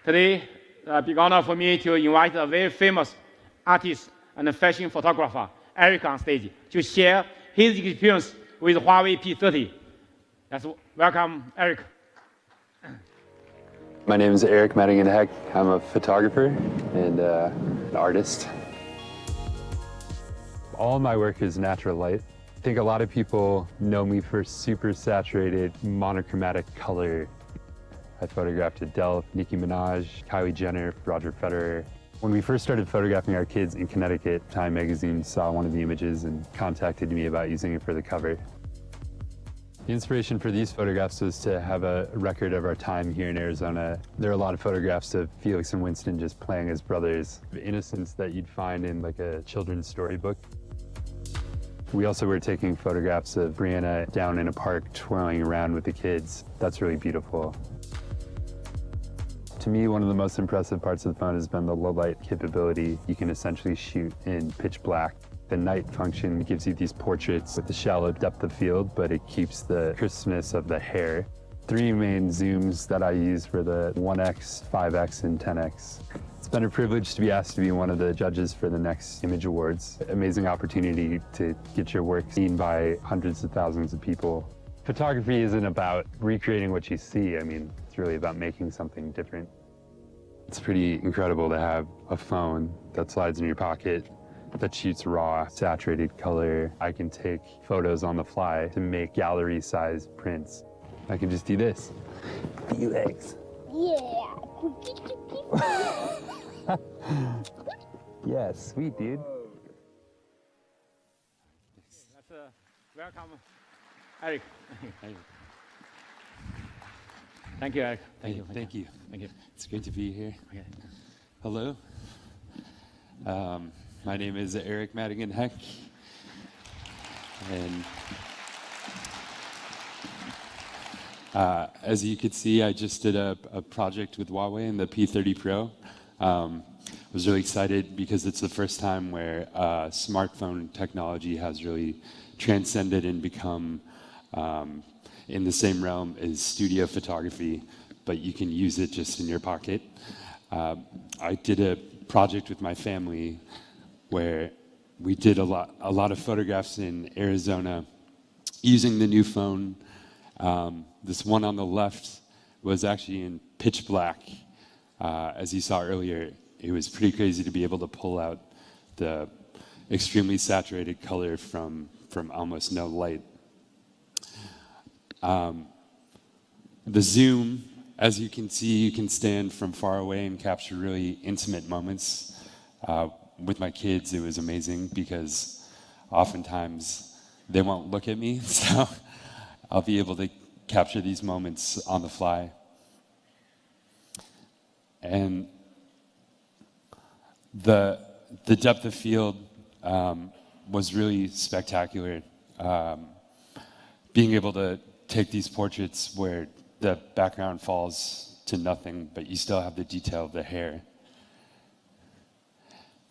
Today, a big honor for me to invite a very famous artist and fashion photographer, Eric, on stage to share his experience with Huawei P30. Let's welcome Eric. My name is Eric Madigan-Heck. I'm a photographer and an artist. All my work is natural light. I think a lot of people know me for super saturated, monochromatic color. I photographed Adele, Nicki Minaj, Kylie Jenner, Roger Federer. When we first started photographing our kids in Connecticut, Time magazine saw one of the images and contacted me about using it for the cover. The inspiration for these photographs was to have a record of our time here in Arizona. There are a lot of photographs of Felix and Winston just playing as brothers. The innocence that you'd find in like a children's storybook. We also were taking photographs of Brianna down in a park twirling around with the kids. That's really beautiful. To me, one of the most impressive parts of the phone has been the low light capability. You can essentially shoot in pitch black. The night function gives you these portraits with the shallow depth of field, but it keeps the crispness of the hair. 3 main zooms that I use for the 1x, 5x, and 10x. It's been a privilege to be asked to be one of the judges for the next Image Awards. Amazing opportunity to get your work seen by hundreds of thousands of people. Photography isn't about recreating what you see. I mean, it's really about making something different. It's pretty incredible to have a phone that slides in your pocket, that shoots raw, saturated color. I can take photos on the fly to make gallery-sized prints. I can just do this. Few eggs. Yeah. Yeah, sweet, dude. Let's welcome Eric. Thank you, Eric. Thank you. Thank you. It's great to be here. Okay. Hello. My name is Eric Madigan-Heck. And as you could see, I just did a project with Huawei and the P30 Pro. I was really excited because it's the first time where smartphone technology has really transcended and become in the same realm as studio photography, but you can use it just in your pocket. I did a project with my family where we did a lot of photographs in Arizona using the new phone. This one on the left was actually in pitch black. As you saw earlier, it was pretty crazy to be able to pull out the extremely saturated color from almost no light. The zoom, as you can see, you can stand from far away and capture really intimate moments. With my kids, it was amazing because oftentimes they won't look at me, so I'll be able to capture these moments on the fly. And the depth of field was really spectacular. Being able to take these portraits where the background falls to nothing, but you still have the detail of the hair.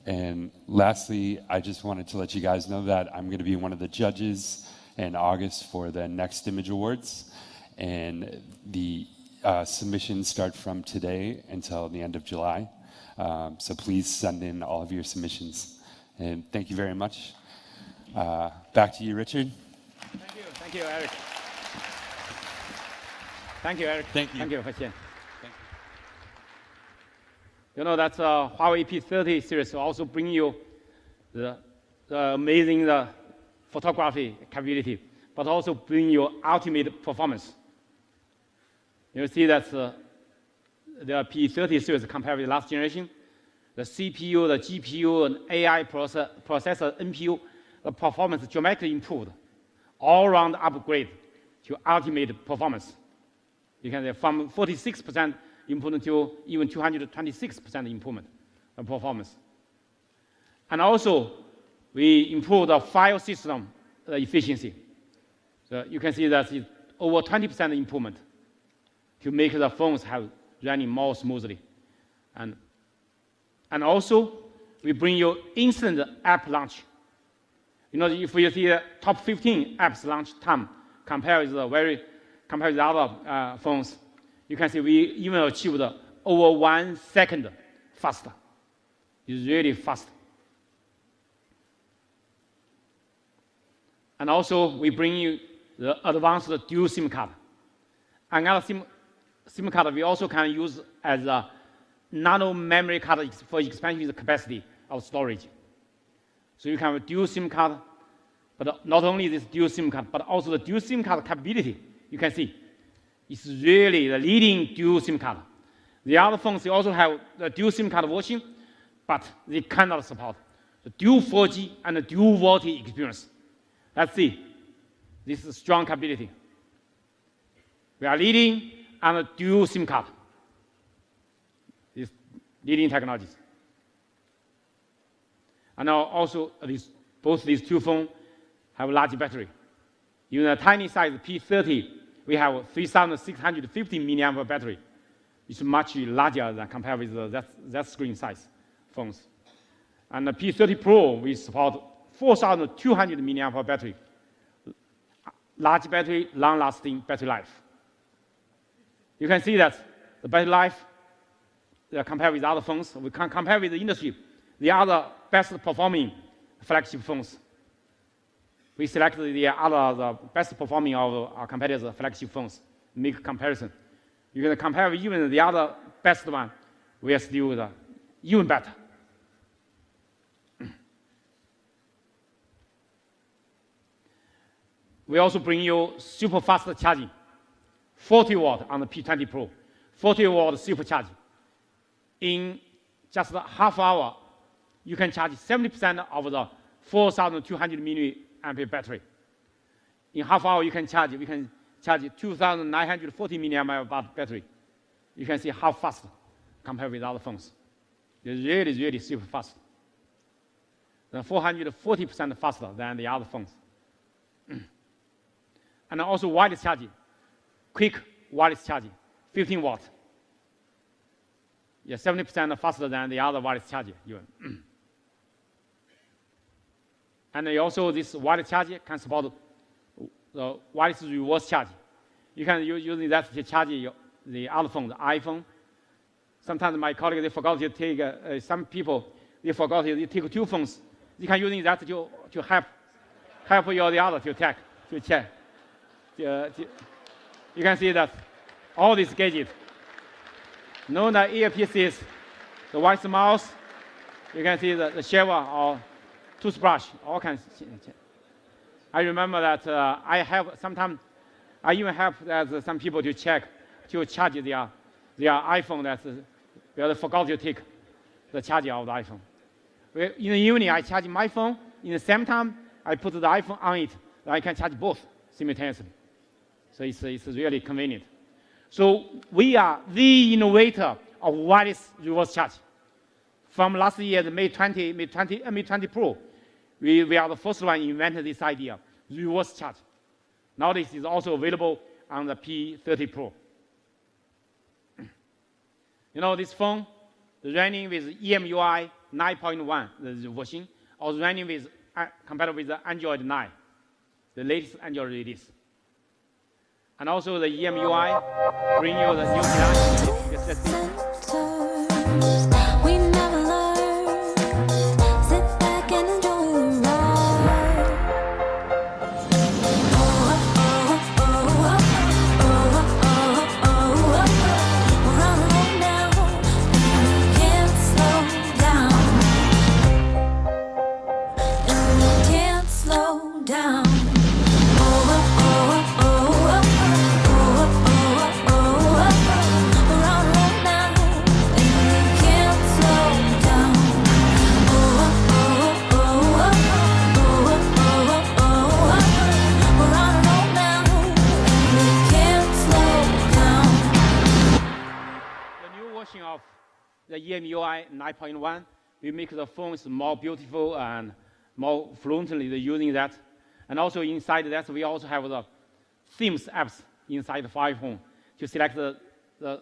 And lastly, I just wanted to let you guys know that I'm going to be one of the judges in August for the Next Image Awards. And the submissions start from today until the end of July. So please send in all of your submissions. And thank you very much. Back to you, Richard. Thank you, Eric. Thank you, Eric. Thank you. Thank you, Haixian. You know that Huawei P30 series will also bring you the amazing photography capability, but also bring you ultimate performance. You see that the P30 series compared with the last generation, the CPU, the GPU, and AI processor, NPU, the performance dramatically improved, all-round upgrade to ultimate performance. You can say from 46% improvement to even 226% improvement of performance. And also, we improved the file system efficiency. So you can see that it's over 20% improvement to make the phones have running more smoothly. And also, we bring you instant app launch. You know, if you see the top 15 apps launch time compared with other phones, you can see we even achieved over 1 second faster. It's really fast. And also, we bring you the advanced dual SIM card. Another SIM card we also can use as a nano memory card for expanding the capacity of storage. So you can have a dual SIM card, but not only this dual SIM card, but also the dual SIM card capability. You can see it's really the leading dual SIM card. The other phones they also have the dual SIM card version, but they cannot support the dual 4G and the dual VoLTE experience. Let's see. This is strong capability. We are leading on the dual SIM card. These leading technologies. And now also both these two phones have large battery. Even a tiny size P30, we have 3,650 milliampere battery. It's much larger than compared with that screen size phones. And the P30 Pro, we support 4,200 milliampere battery. Large battery, long-lasting battery life. You can see that the battery life, compared with other phones, we can compare with the industry, the other best performing flagship phones. We selected the best performing of our competitors' flagship phones, make comparison. You can compare with even the other best one, we are still even better. We also bring you super fast charging, 40 watt on the P20 Pro, 40 watt super charging. In just a half hour, you can charge 70% of the 4,200 milliampere battery. In half hour, we can charge 2,940 milliampere battery. You can see how fast compared with other phones. It's really, really super fast. 440% faster than the other phones. And also wireless charging, quick wireless charging, 15 watt. Yeah, 70% faster than the other wireless charger even. And also this wireless charger can support the wireless reverse charge. You can use that to charge the other phone, the iPhone. Sometimes my colleagues, they forgot to take, some people, they forgot to take two phones. You can use that to help the other to check. You can see that all these gadgets, no the earpieces, the wireless mouse, you can see the shower or toothbrush, all kinds. I remember that I even have some people to charge their iPhone that they forgot to take the charger of the iPhone. In the evening, I charge my phone. In the same time, I put the iPhone on it. I can charge both simultaneously. So it's really convenient. So we are the innovator of wireless reverse charge. From last year, the Mate 20 Pro, we are the first one invented this idea, reverse charge. Now this is also available on the P30 Pro. You know, this phone running with EMUI 9.1, the version, or running with compatible with the Android 9, the latest Android release. And also the EMUI bring you the new design. We never learn. Sit back and enjoy the ride. We're on a roll now, and we can't slow down. And we can't slow down. Of the EMUI 9.1, we make the phones more beautiful and more fluently using that. And also inside that, we also have the themes apps inside the iPhone to select the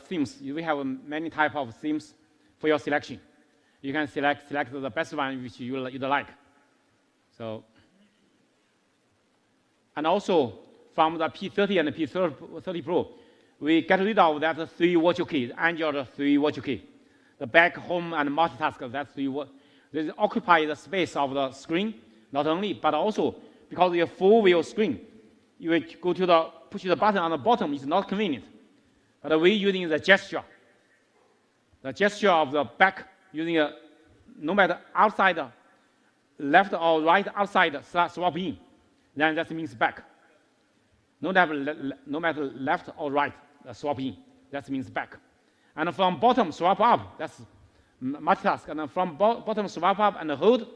themes. We have many types of themes for your selection. You can select the best one which you like. So, and also from the P30 and the P30 Pro, we get rid of that 3 virtual key, Android 3 virtual key. The back, home, and multitask, that's they occupy the space of the screen, not only, but also because your full view screen, you will go to push the button on the bottom, it's not convenient. But we're using the gesture of the back, using no matter outside, left or right outside, swap in, then that means back. No matter left or right, swap in, that means back. And from bottom swap up, that's multitask. And from bottom swap up and hold,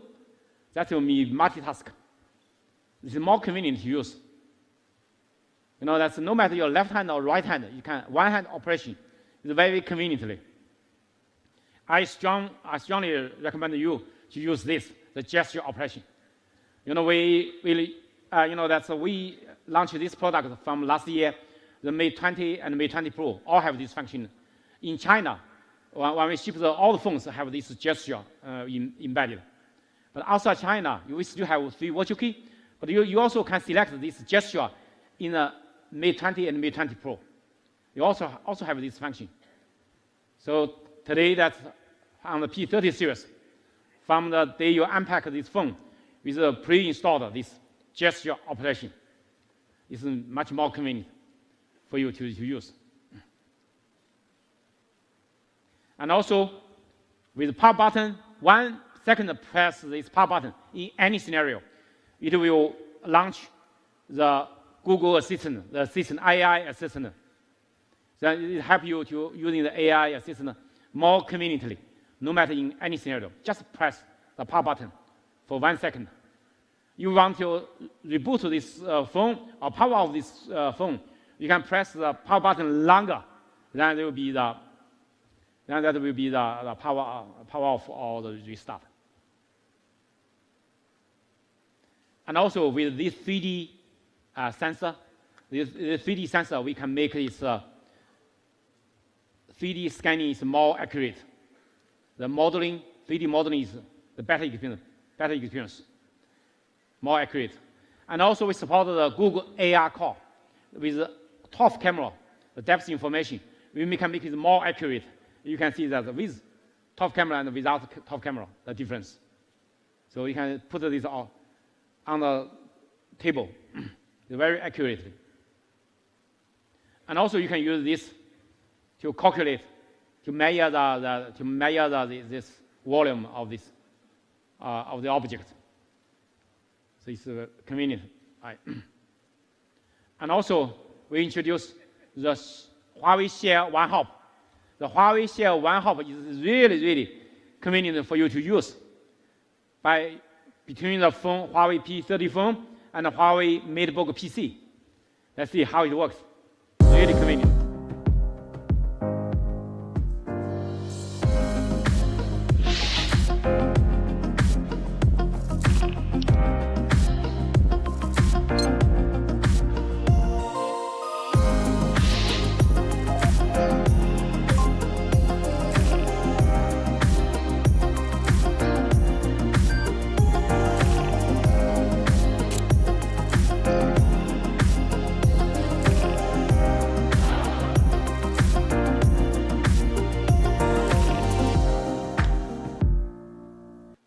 that will be multitask. It's more convenient to use. You know, that's no matter your left hand or right hand, you can one hand operation. It's very conveniently. I strongly recommend you to use this, the gesture operation. You know, we launched this product from last year. The Mate 20 and Mate 20 Pro all have this function. In China, when we ship all the phones have this gesture embedded. But outside China, you still have 3 virtual key, but you also can select this gesture in the Mate 20 and Mate 20 Pro. You also have this function. So today, that's on the P30 series. From the day you unpack this phone with a pre-installed this gesture operation, it's much more convenient for you to use. And also, with power button, 1 second press this power button in any scenario, it will launch the Google Assistant, the assistant, AI assistant. So it helps you to using the AI assistant more conveniently, no matter in any scenario. Just press the power button for 1 second. You want to reboot this phone or power off this phone, you can press the power button longer. Then there will be the power off or the restart. And also with this 3D sensor, this 3D sensor, we can make this 3D scanning is more accurate. The modeling, 3D modeling is the better experience, more accurate. And also we support the Google AR core with the top camera, the depth information. We can make it more accurate. You can see that with top camera and without top camera, the difference. So you can put this on the table very accurately. And also you can use this to calculate, to measure this volume of this of the object. So it's convenient. Right. And also we introduced the Huawei Share One Hop. The Huawei Share One Hop is really convenient for you to use. Between the phone, Huawei P30 phone and Huawei MateBook PC. Let's see how it works. Really convenient.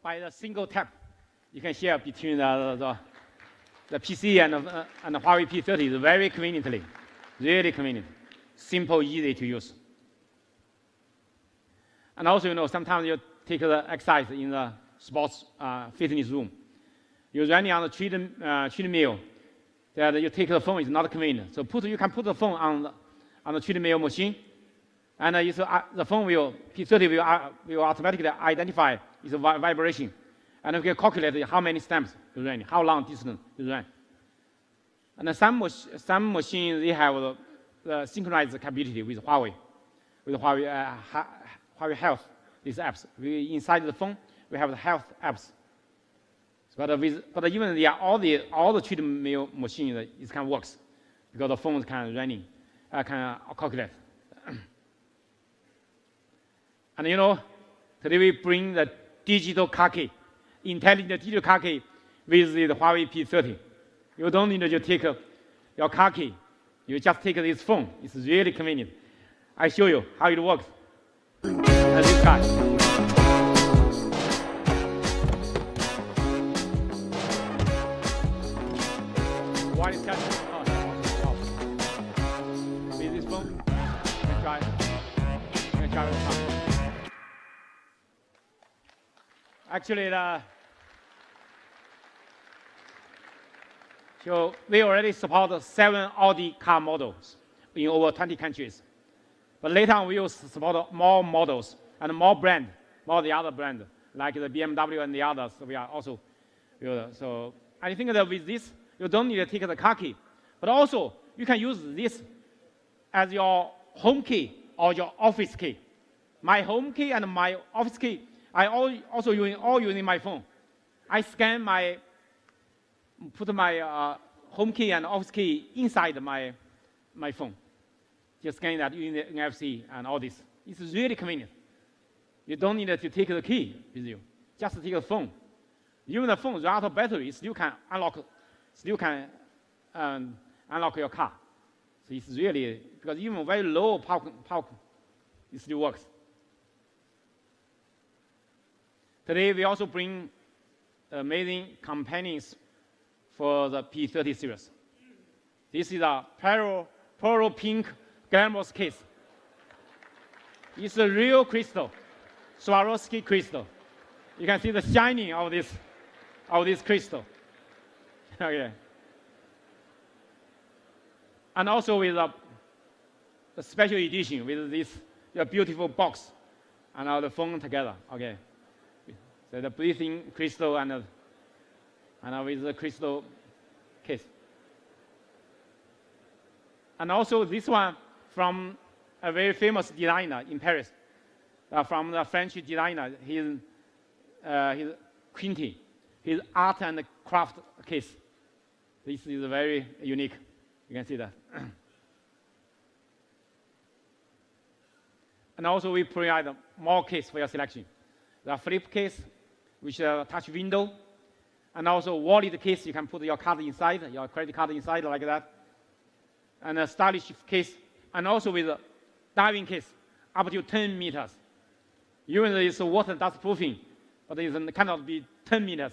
By a single tap, you can share between the PC and the Huawei P30 very conveniently, really convenient, simple, easy to use. And also, sometimes you take the exercise in the sports fitness room. You're running on the treadmill, that you take the phone is not convenient. So you can put the phone on the treadmill machine, and the phone P30 will automatically identify its vibration, and you can calculate how many steps you run, how long distance you run. And some machines they have the synchronized capability with Huawei Health. These apps inside the phone we have the health apps. But even all the treadmill machines it can work because the phones can calculate. And today we bring the digital car key, intelligent digital car key with the Huawei P30. You don't need to take your car key. You just take this phone. It's really convenient. I show you how it works. This guy. While it's catching, with this phone, you can try the car. Actually, so we already support 7 Audi car models in over 20 countries. But later on, we will support more models and more the other brand, like the BMW and the others. We are also, so I think that with this, you don't need to take the car key, but also you can use this as your home key or your office key. My home key and my office key, I also using my phone. I put my home key and office key inside my phone. Just scan that using the NFC and all this. It's really convenient. You don't need to take the key with you. Just take the phone. Even the phone run out of battery, it still can unlock your car. So it's really, because even very low power, it still works. Today we also bring amazing companions for the P30 series. This is a pearl pink glamorous case. It's a real crystal, Swarovski crystal. You can see the shining of this crystal. Okay. And also with a special edition with this beautiful box and the phone together. Okay. So the breathing crystal and with the crystal case. And also this one from a very famous designer in Paris, from the French designer, his Quinty, his art and craft case. This is very unique. You can see that. And also we provide more case for your selection. The flip case, which touch window, and also wallet case. You can put your card inside, your credit card inside like that. And a stylish case, and also with a diving case up to 10 meters. Even though it's water dust proofing, but it cannot be 10 meters.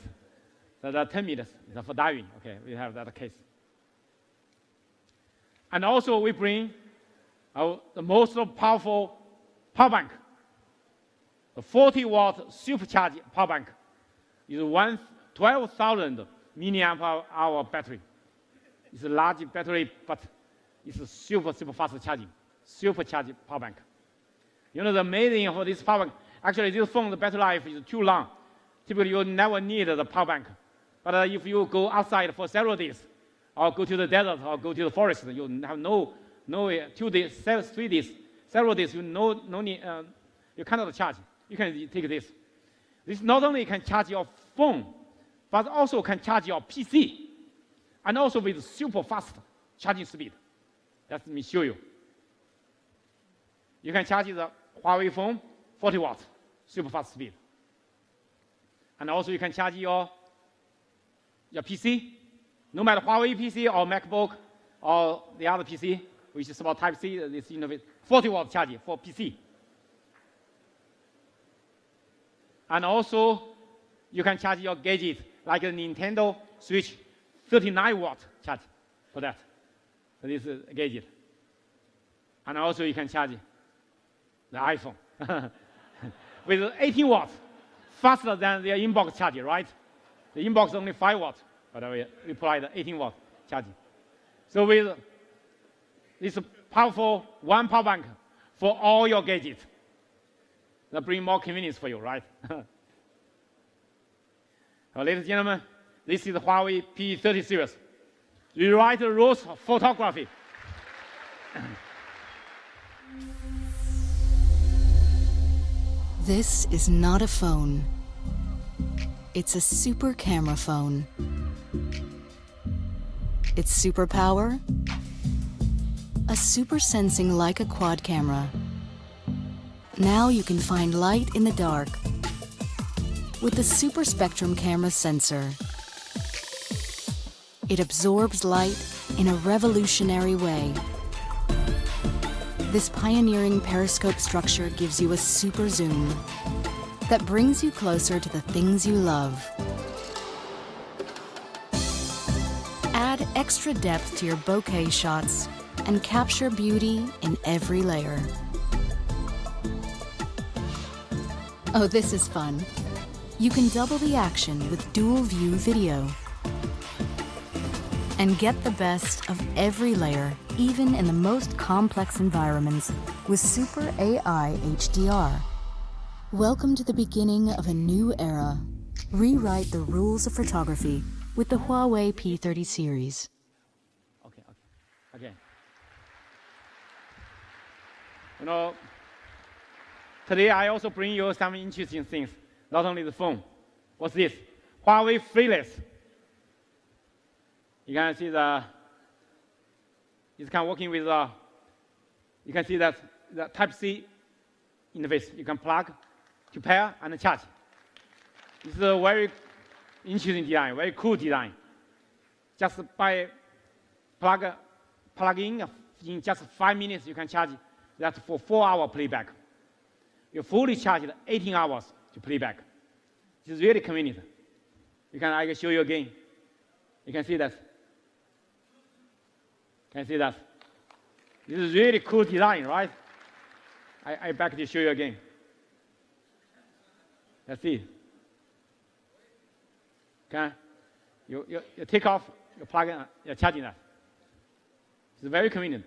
So that 10 meters is for diving. Okay, we have that case. And also we bring the most powerful power bank. The 40-watt supercharged power bank is 12,000 milliamp hour battery. It's a large battery, but it's a super fast charging, supercharged power bank. The amazing for this power bank, actually this phone, the battery life is too long. Typically you never need the power bank But if you go outside for several days, or go to the desert, or go to the forest, you have no 2 days, 3 days, several days, you no need, you cannot charge. You can take this. This not only can charge your phone, but also can charge your PC, and also with super fast charging speed. Let me show you. You can charge the Huawei phone 40 watts, super fast speed. And also you can charge your PC, no matter Huawei PC or MacBook or the other PC, which is about Type-C, this innovate 40 watt charging for PC. And also you can charge your gadget like a Nintendo Switch, 39 watt charge for that. So this is a gadget. And also you can charge the iPhone with 18 watts, faster than the inbox charger, right? The inbox is only 5 watts, but we apply the 18 watt charging. So with this powerful one power bank for all your gadgets, that bring more convenience for you, right? Ladies and gentlemen, this is the Huawei P30 series. Rewrite the rules of photography. This is not a phone. It's a super camera phone. Its superpower? A super sensing Leica quad camera. Now you can find light in the dark with the Super Spectrum camera sensor. It absorbs light in a revolutionary way. This pioneering periscope structure gives you a super zoom that brings you closer to the things you love. Add extra depth to your bokeh shots and capture beauty in every layer. Oh, this is fun. You can double the action with dual view video and get the best of every layer, even in the most complex environments with Super AI HDR. Welcome to the beginning of a new era. Rewrite the rules of photography with the Huawei P30 series. Okay. You know, today I also bring you some interesting things, not only the phone. What's this? Huawei Freelace. You can see it's kind of working with, you can see that the Type-C interface. You can plug to pair and charge. It's a very interesting design, very cool design. Just by plug in just 5 minutes, you can charge that for 4-hour playback. You fully charged 18 hours to playback. It's really convenient. I can show you again. You can see that. Can see that? This is really cool design, right? I back to show you again. Let's see. Okay? You take off, you plug in, you're charging that. It's very convenient.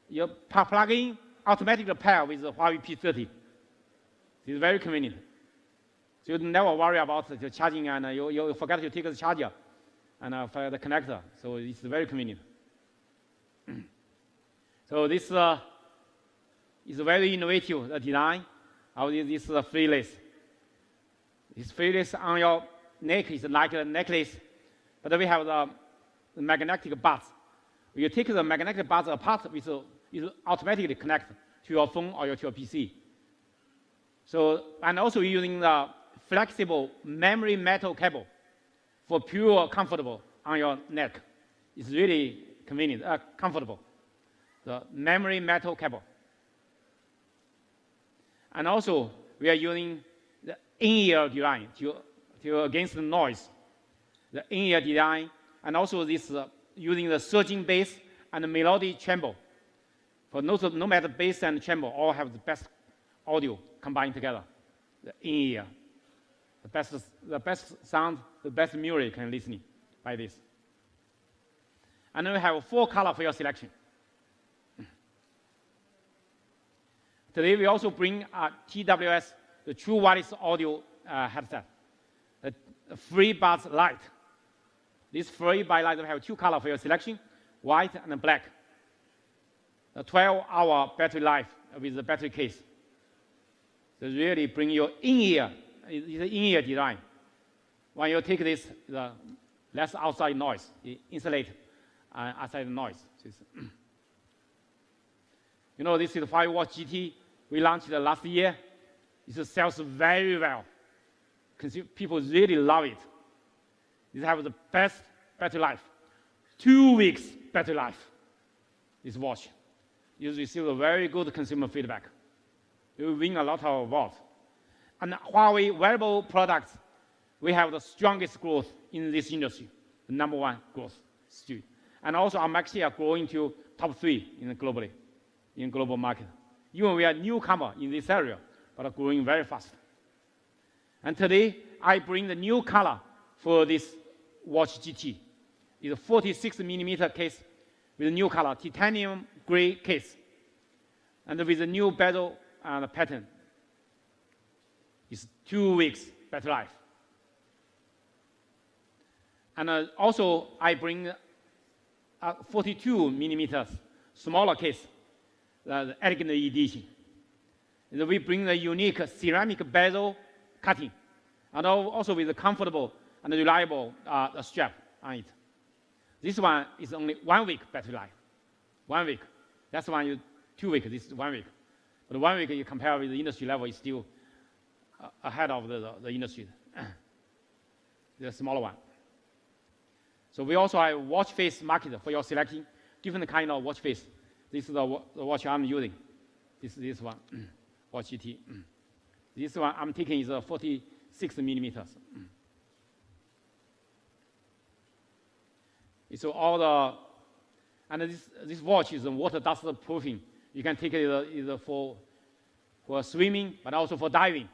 You plug in, automatically pair with the Huawei P30. It's very convenient. So you never worry about the charging and you forget to take the charger and for the connector. So it's very convenient. So this is a very innovative design of this Freelace. This Freelace on your neck is like a necklace, but we have the magnetic buds. You take the magnetic buds apart, it automatically connect to your phone or to your PC. So, and also using the flexible memory metal cable for pure comfortable on your neck. It's really convenient, comfortable. The memory metal cable. And also, we are using the in-ear design to against the noise. The in-ear design, and also this using the surging bass and the melody tremble. For no matter bass and tremble, all have the best audio combined together. The in-ear, the best sound, the best music you can listen by this. And then we have 4 colors for your selection. Today we also bring TWS, the True Wireless Audio headset, the Freebuds Lite. This free by Lite have 2 colors for your selection, white and black. A 12-hour battery life with the battery case. So really bring your in-ear, it's an in-ear design. When you take this, the less outside noise, it insulate outside noise. You know, this is the 5-watt GT we launched last year. It sells very well. People really love it. It has the best battery life. 2 weeks battery life. This watch. You receive a very good consumer feedback. You win a lot of awards. And Huawei wearable products, we have the strongest growth in this industry. The #1 growth still. And also our market share growing to top 3 globally, in global market. Even we are newcomer in this area, but are growing very fast. And today, I bring the new color for this watch GT. It's a 46mm case with a new color, titanium gray case, and with a new bezel and pattern. It's 2 weeks battery life. And also, I bring a 42mm smaller case, the elegant edition. And we bring the unique ceramic bezel cutting, and also with a comfortable and reliable strap on it. This one is only 1 week battery life. 1 week. That's one you 2 weeks. This is 1 week. But 1 week you compare with the industry level is still ahead of the industry. The smaller one. So we also have watch face market for your selecting different kind of watch face. This is the watch I'm using. This one, watch GT. This one I'm taking is 46mm. So all the, and this watch is water dust proofing. You can take it either for swimming, but also for diving.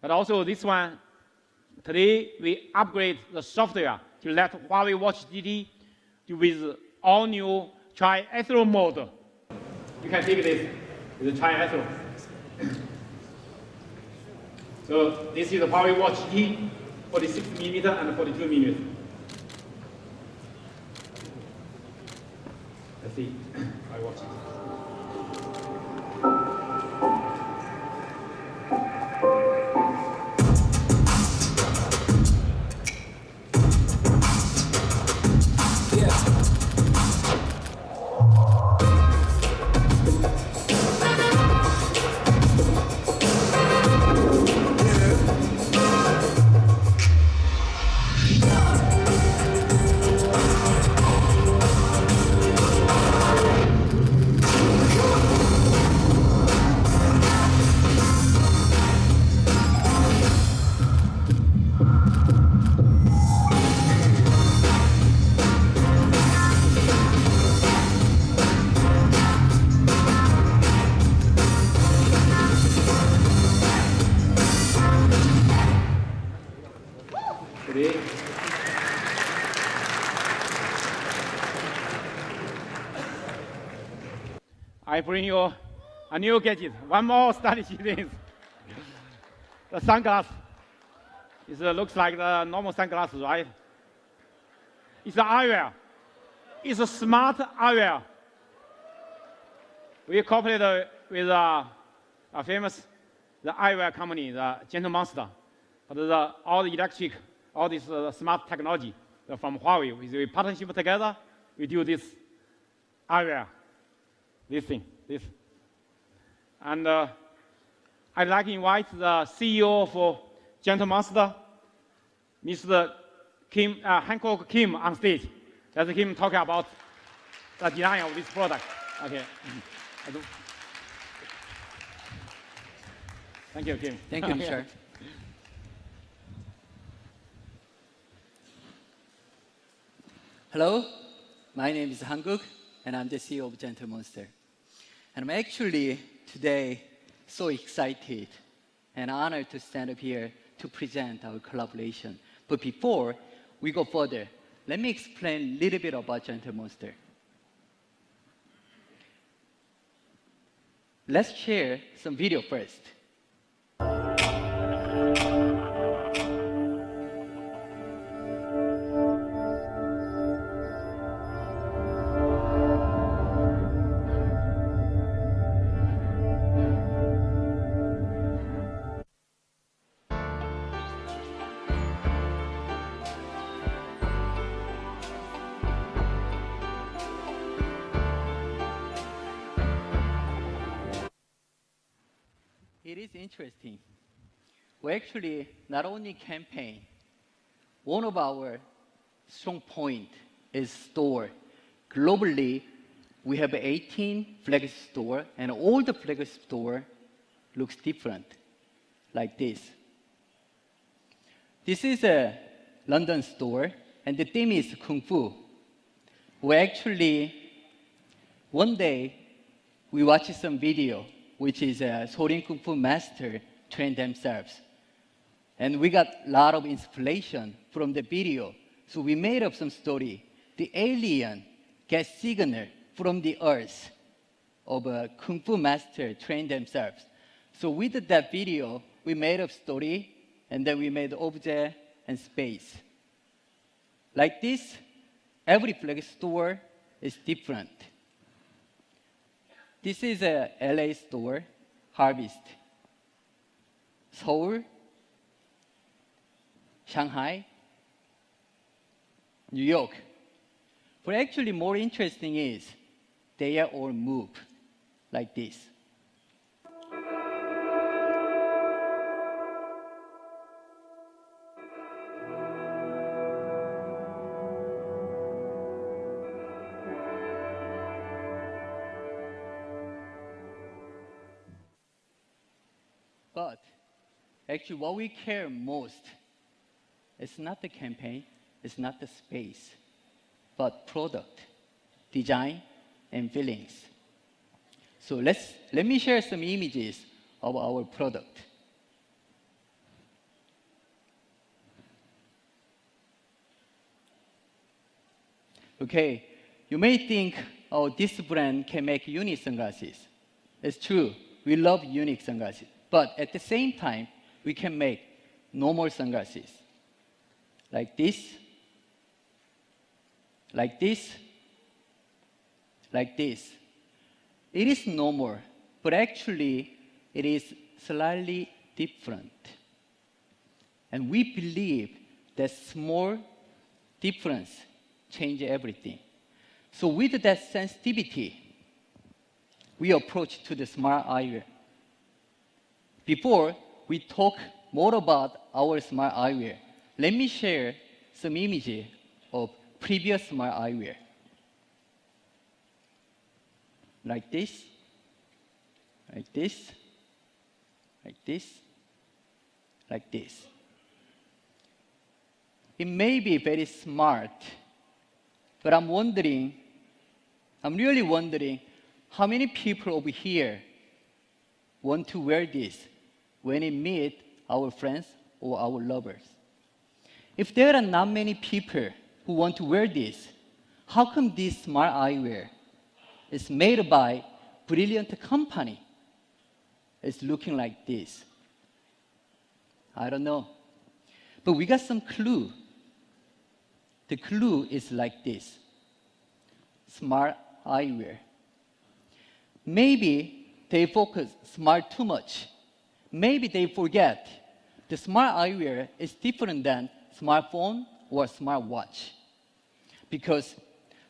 But also this one, today we upgrade the software to let Huawei Watch GT do with all new triathlon mode. You can take this with the triathlon. So this is the Huawei Watch GT, 46mm and 42mm. Let's see. I watch it. I bring you a new gadget, one more stylish thing. The sunglass. It looks like the normal sunglasses, right? It's an eyewear. It's a smart eyewear. We cooperated with a famous eyewear company, the Gentle Monster. But all the electric, all this smart technology from Huawei, we partnership together, we do this eyewear. This thing, this. And I'd like to invite the CEO for Gentle Monster, Mr. Hancock Kim, on stage. Let him talk about the design of this product. Okay. Thank you, Kim. Thank you, Mr. Hello, my name is Hankook, and I'm the CEO of Gentle Monster. And I'm actually today so excited and honored to stand up here to present our collaboration. But before we go further, let me explain a little bit about Gentle Monster. Let's share some video first. it is interesting. We actually not only campaign, one of our strong point is store. Globally, we have 18 flagship store, and all the flagship store looks different, like this. This is a London store, and the theme is Kung Fu. We actually, one day, we watched some video, which is a Sorin Kung Fu master train themselves. And we got a lot of inspiration from the video. So we made up some story. The alien gets signal from the earth of a Kung Fu master train themselves. So with that video, we made up story, and then we made object and space. Like this, every flag store is different. This is a LA store, Harvest. Seoul, Shanghai, New York. But actually more interesting is they are all moved like this. But actually what we care most is not the campaign, it's not the space, but product, design, and feelings. So let me share some images of our product. Okay, you may think, oh, this brand can make unique sunglasses. It's true, we love unique sunglasses. But at the same time, we can make normal sunglasses. Like this, like this, like this. It is normal, but actually it is slightly different. And we believe that small difference change everything. So with that sensitivity, we approach to the smart eyewear. Before we talk more about our smart eyewear, let me share some images of previous smart eyewear. Like this, like this, like this, like this. It may be very smart, but I'm really wondering how many people over here want to wear this when we meet our friends or our lovers. If there are not many people who want to wear this, how come this smart eyewear is made by brilliant company? It's looking like this. I don't know. But we got some clue. The clue is like this. Smart eyewear. Maybe they focus smart too much. Maybe they forget the smart eyewear is different than smartphone or smartwatch. Because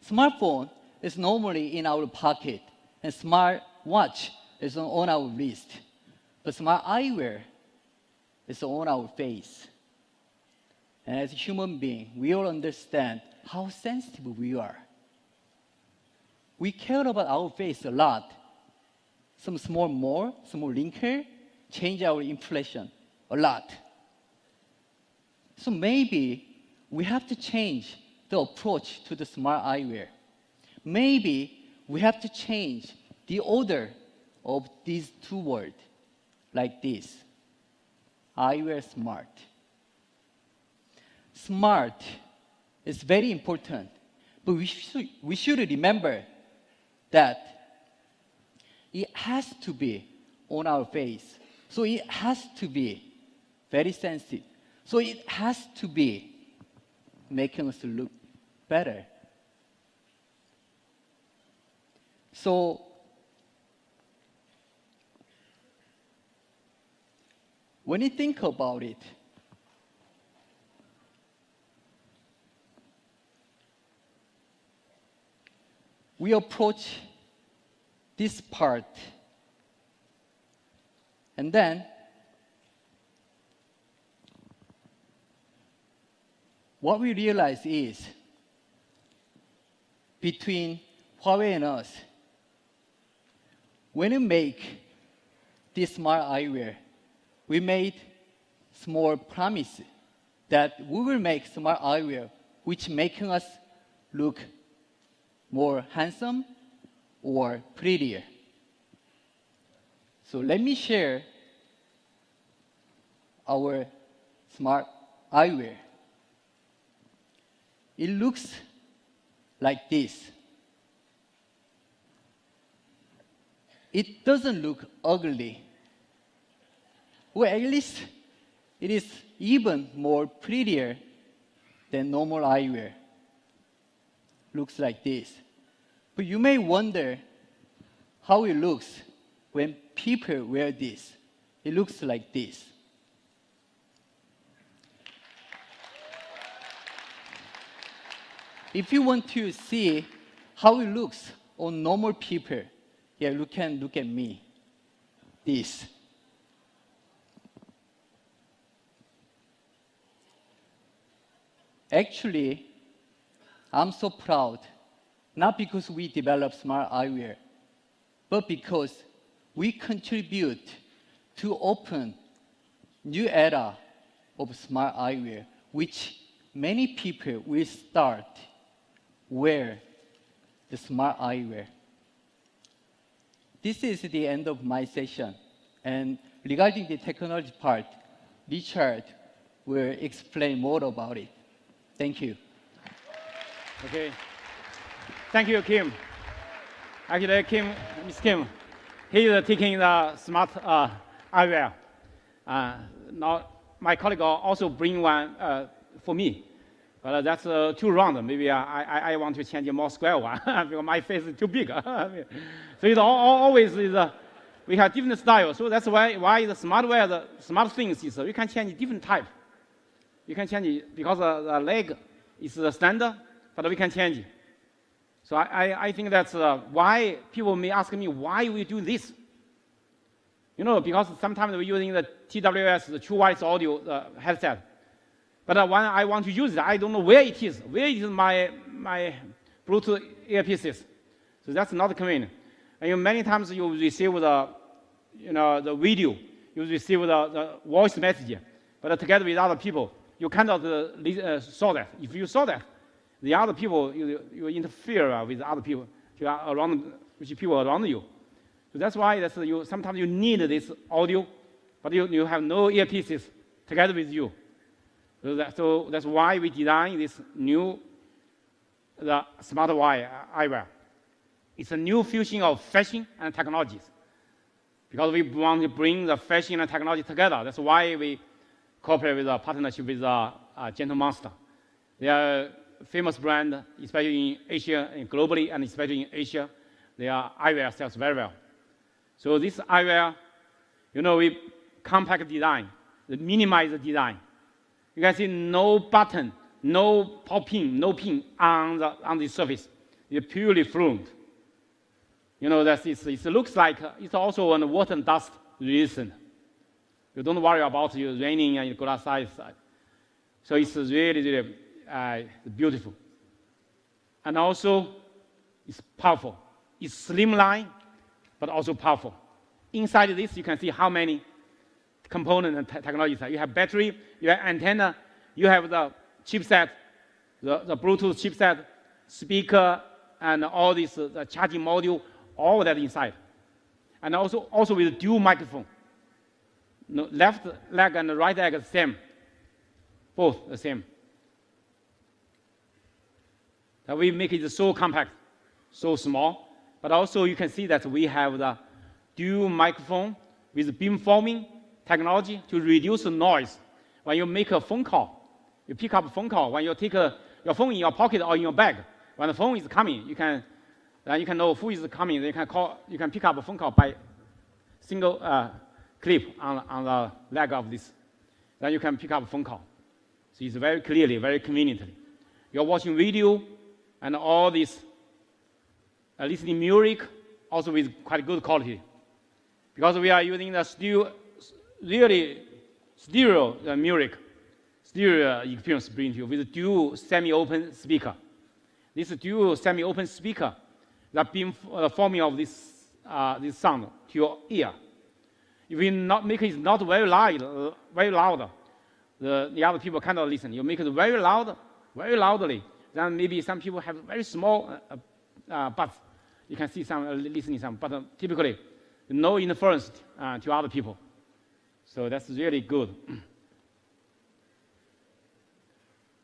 smartphone is normally in our pocket and smartwatch is on our wrist. But smart eyewear is on our face. And as a human being, we all understand how sensitive we are. We care about our face a lot. Some small more, small wrinkle, change our impression a lot. So maybe we have to change the approach to the smart eyewear. Maybe we have to change the order of these two words, like this. Eyewear smart. Smart is very important, but we should remember that it has to be on our face. So it has to be very sensitive. So it has to be making us look better. So when you think about it, we approach this part And then what we realize is between Huawei and us, when we make this smart eyewear, we made small promise that we will make smart eyewear which making us look more handsome or prettier. So let me share our smart eyewear. It looks like this. It doesn't look ugly. Well, at least it is even more prettier than normal eyewear. Looks like this. But you may wonder how it looks when people wear this. It looks like this. If you want to see how it looks on normal people, yeah, you can look at me. This. Actually, I'm so proud, not because we developed smart eyewear, but because we contribute to open new era of smart eyewear, which many people will start wear the smart eyewear. This is the end of my session. And regarding the technology part, Richard will explain more about it. Thank you. Okay. Thank you, Kim. Actually, Miss Kim, he is taking the smart eyewear. Now, my colleague also bring one for me. But that's too round. Maybe I want to change a more square one because my face is too big. So it's always we have different styles. So that's why the smartware, the smart things is you can change different type. You can change it because the leg is the standard, but we can change it. So I think that's why people may ask me why we do this. You know, because sometimes we're using the TWS, the True Wireless Audio headset. But when I want to use it, I don't know where it is. Where is my Bluetooth earpieces? So that's not convenient. And many times you receive the video, you receive the voice message, but together with other people, you cannot saw that. If you saw that, the other people you interfere with other people, people around you. So that's why sometimes you need this audio, but you have no earpieces together with you. So that's why we designed this new smart eyewear. It's a new fusion of fashion and technologies. Because we want to bring the fashion and technology together. That's why we cooperate with a partnership with Gentle Monster. They are a famous brand, especially in Asia and globally, and especially in Asia. Their eyewear sells very well. So this eyewear, we compact design, minimize the design. You can see no button, no pin on the surface. It's purely fluent. It looks like it's also on water and dust resistant. You don't worry about it raining and you go outside. So it's really, really beautiful. And also, it's powerful. It's slimline, but also powerful. Inside this, you can see how many components and technologies. You have battery, you have antenna, you have the chipset, the Bluetooth chipset, speaker, and all this the charging module, all that inside. And also with dual microphone. Left leg and right leg the same, both the same. That we make it so compact, so small, but also you can see that we have the dual microphone with beamforming technology to reduce the noise. When you make a phone call, you pick up a phone call. When you take your phone in your pocket or in your bag, when the phone is coming, you can know who is coming. You can pick up a phone call by single clip on the leg of this. Then you can pick up a phone call. So it's very clearly, very conveniently. You're watching video and all this listening music, also with quite good quality. Because we are using the studio really stereo music, stereo experience bring to you with dual semi-open speaker. This dual semi-open speaker that been forming of this sound to your ear. If you not make it not very loud, the other people cannot listen. You make it very loud, very loudly. Then maybe some people have very small buds. You can see some listening some, but typically no interference to other people. So that's really good.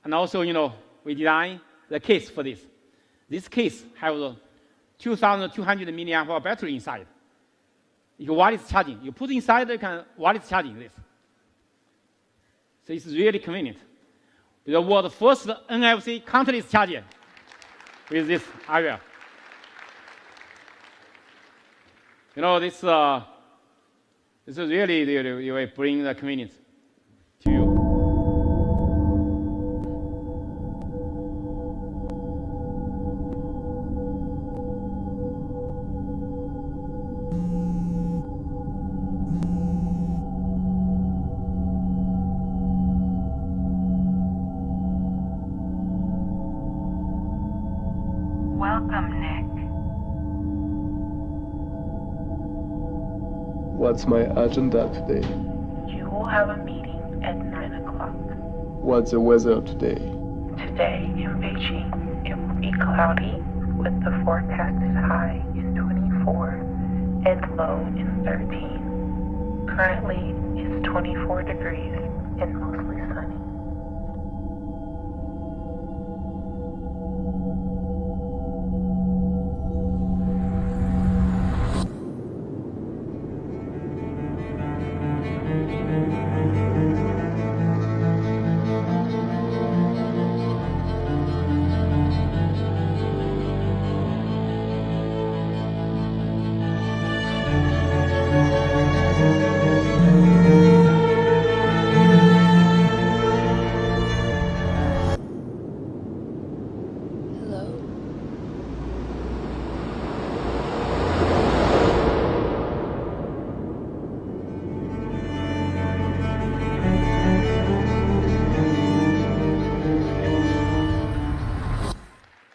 And also, we designed the case for this. This case has a 2,200 milliamp hour battery inside. You can wireless charging. You put inside, you can wireless charging this. So it's really convenient. The world's first NFC contactless charger with this Eyewear. This is really will bring the convenience to you. Welcome, Nick. What's my agenda today? You will have a meeting at 9 o'clock. What's the weather today? Today in Beijing, it will be cloudy with the forecasted high in 24 and low in 13. Currently, it's 24 degrees and mostly sunny.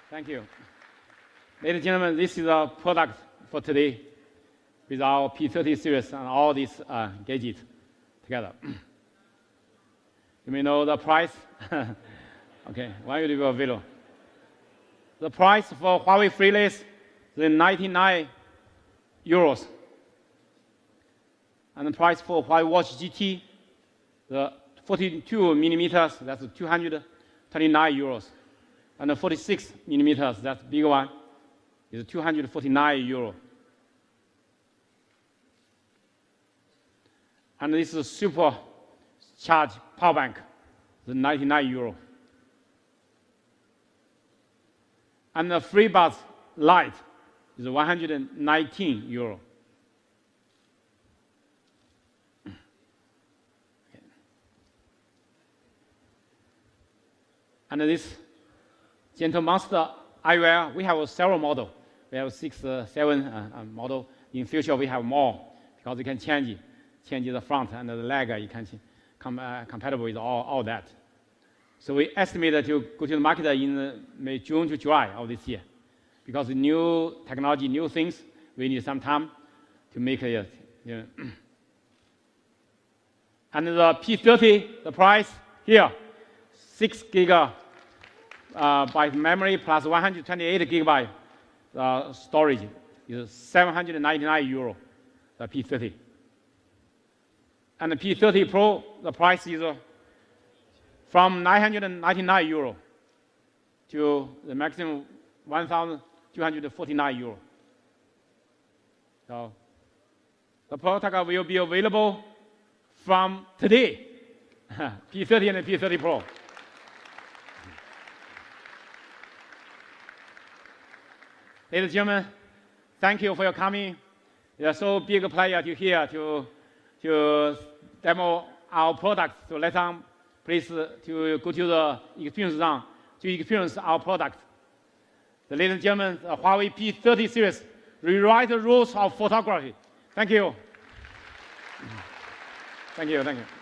Thank you. Ladies and gentlemen, this is our product for today with our P30 series and all these gadgets together. You may know the price. Okay, why you do a video? The price for Huawei Freelace is 99 euros. And the price for Huawei Watch GT, the 42 millimeters, that's 229 euros. And the 46 millimeters, that's the bigger one, is 249 euro. And this is a super charge power bank, the 99 euro. And the Freebuds Lite is 119 euro. And this Gentle Monster Eyewear, we have several models. We have 6, 7 model. In future, we have more because you can change the front and the leg. You can compatible with all that. So we estimate to go to the market in May, June to July of this year. Because new technology, new things, we need some time to make it. And the P30, the price here, 6 GB byte memory plus 128 gigabyte storage is 799 euro, the P30. And the P30 Pro, the price is from 999 euro to the maximum 1,249 euro. So the product will be available from today, P30 and the P30 Pro. Ladies and gentlemen, thank you for your coming. It's so big a pleasure to here to demo our products. So let them please to go to the experience zone to experience our product. Ladies and gentlemen, the Huawei P30 series rewrite the rules of photography. Thank you. Thank you, thank you.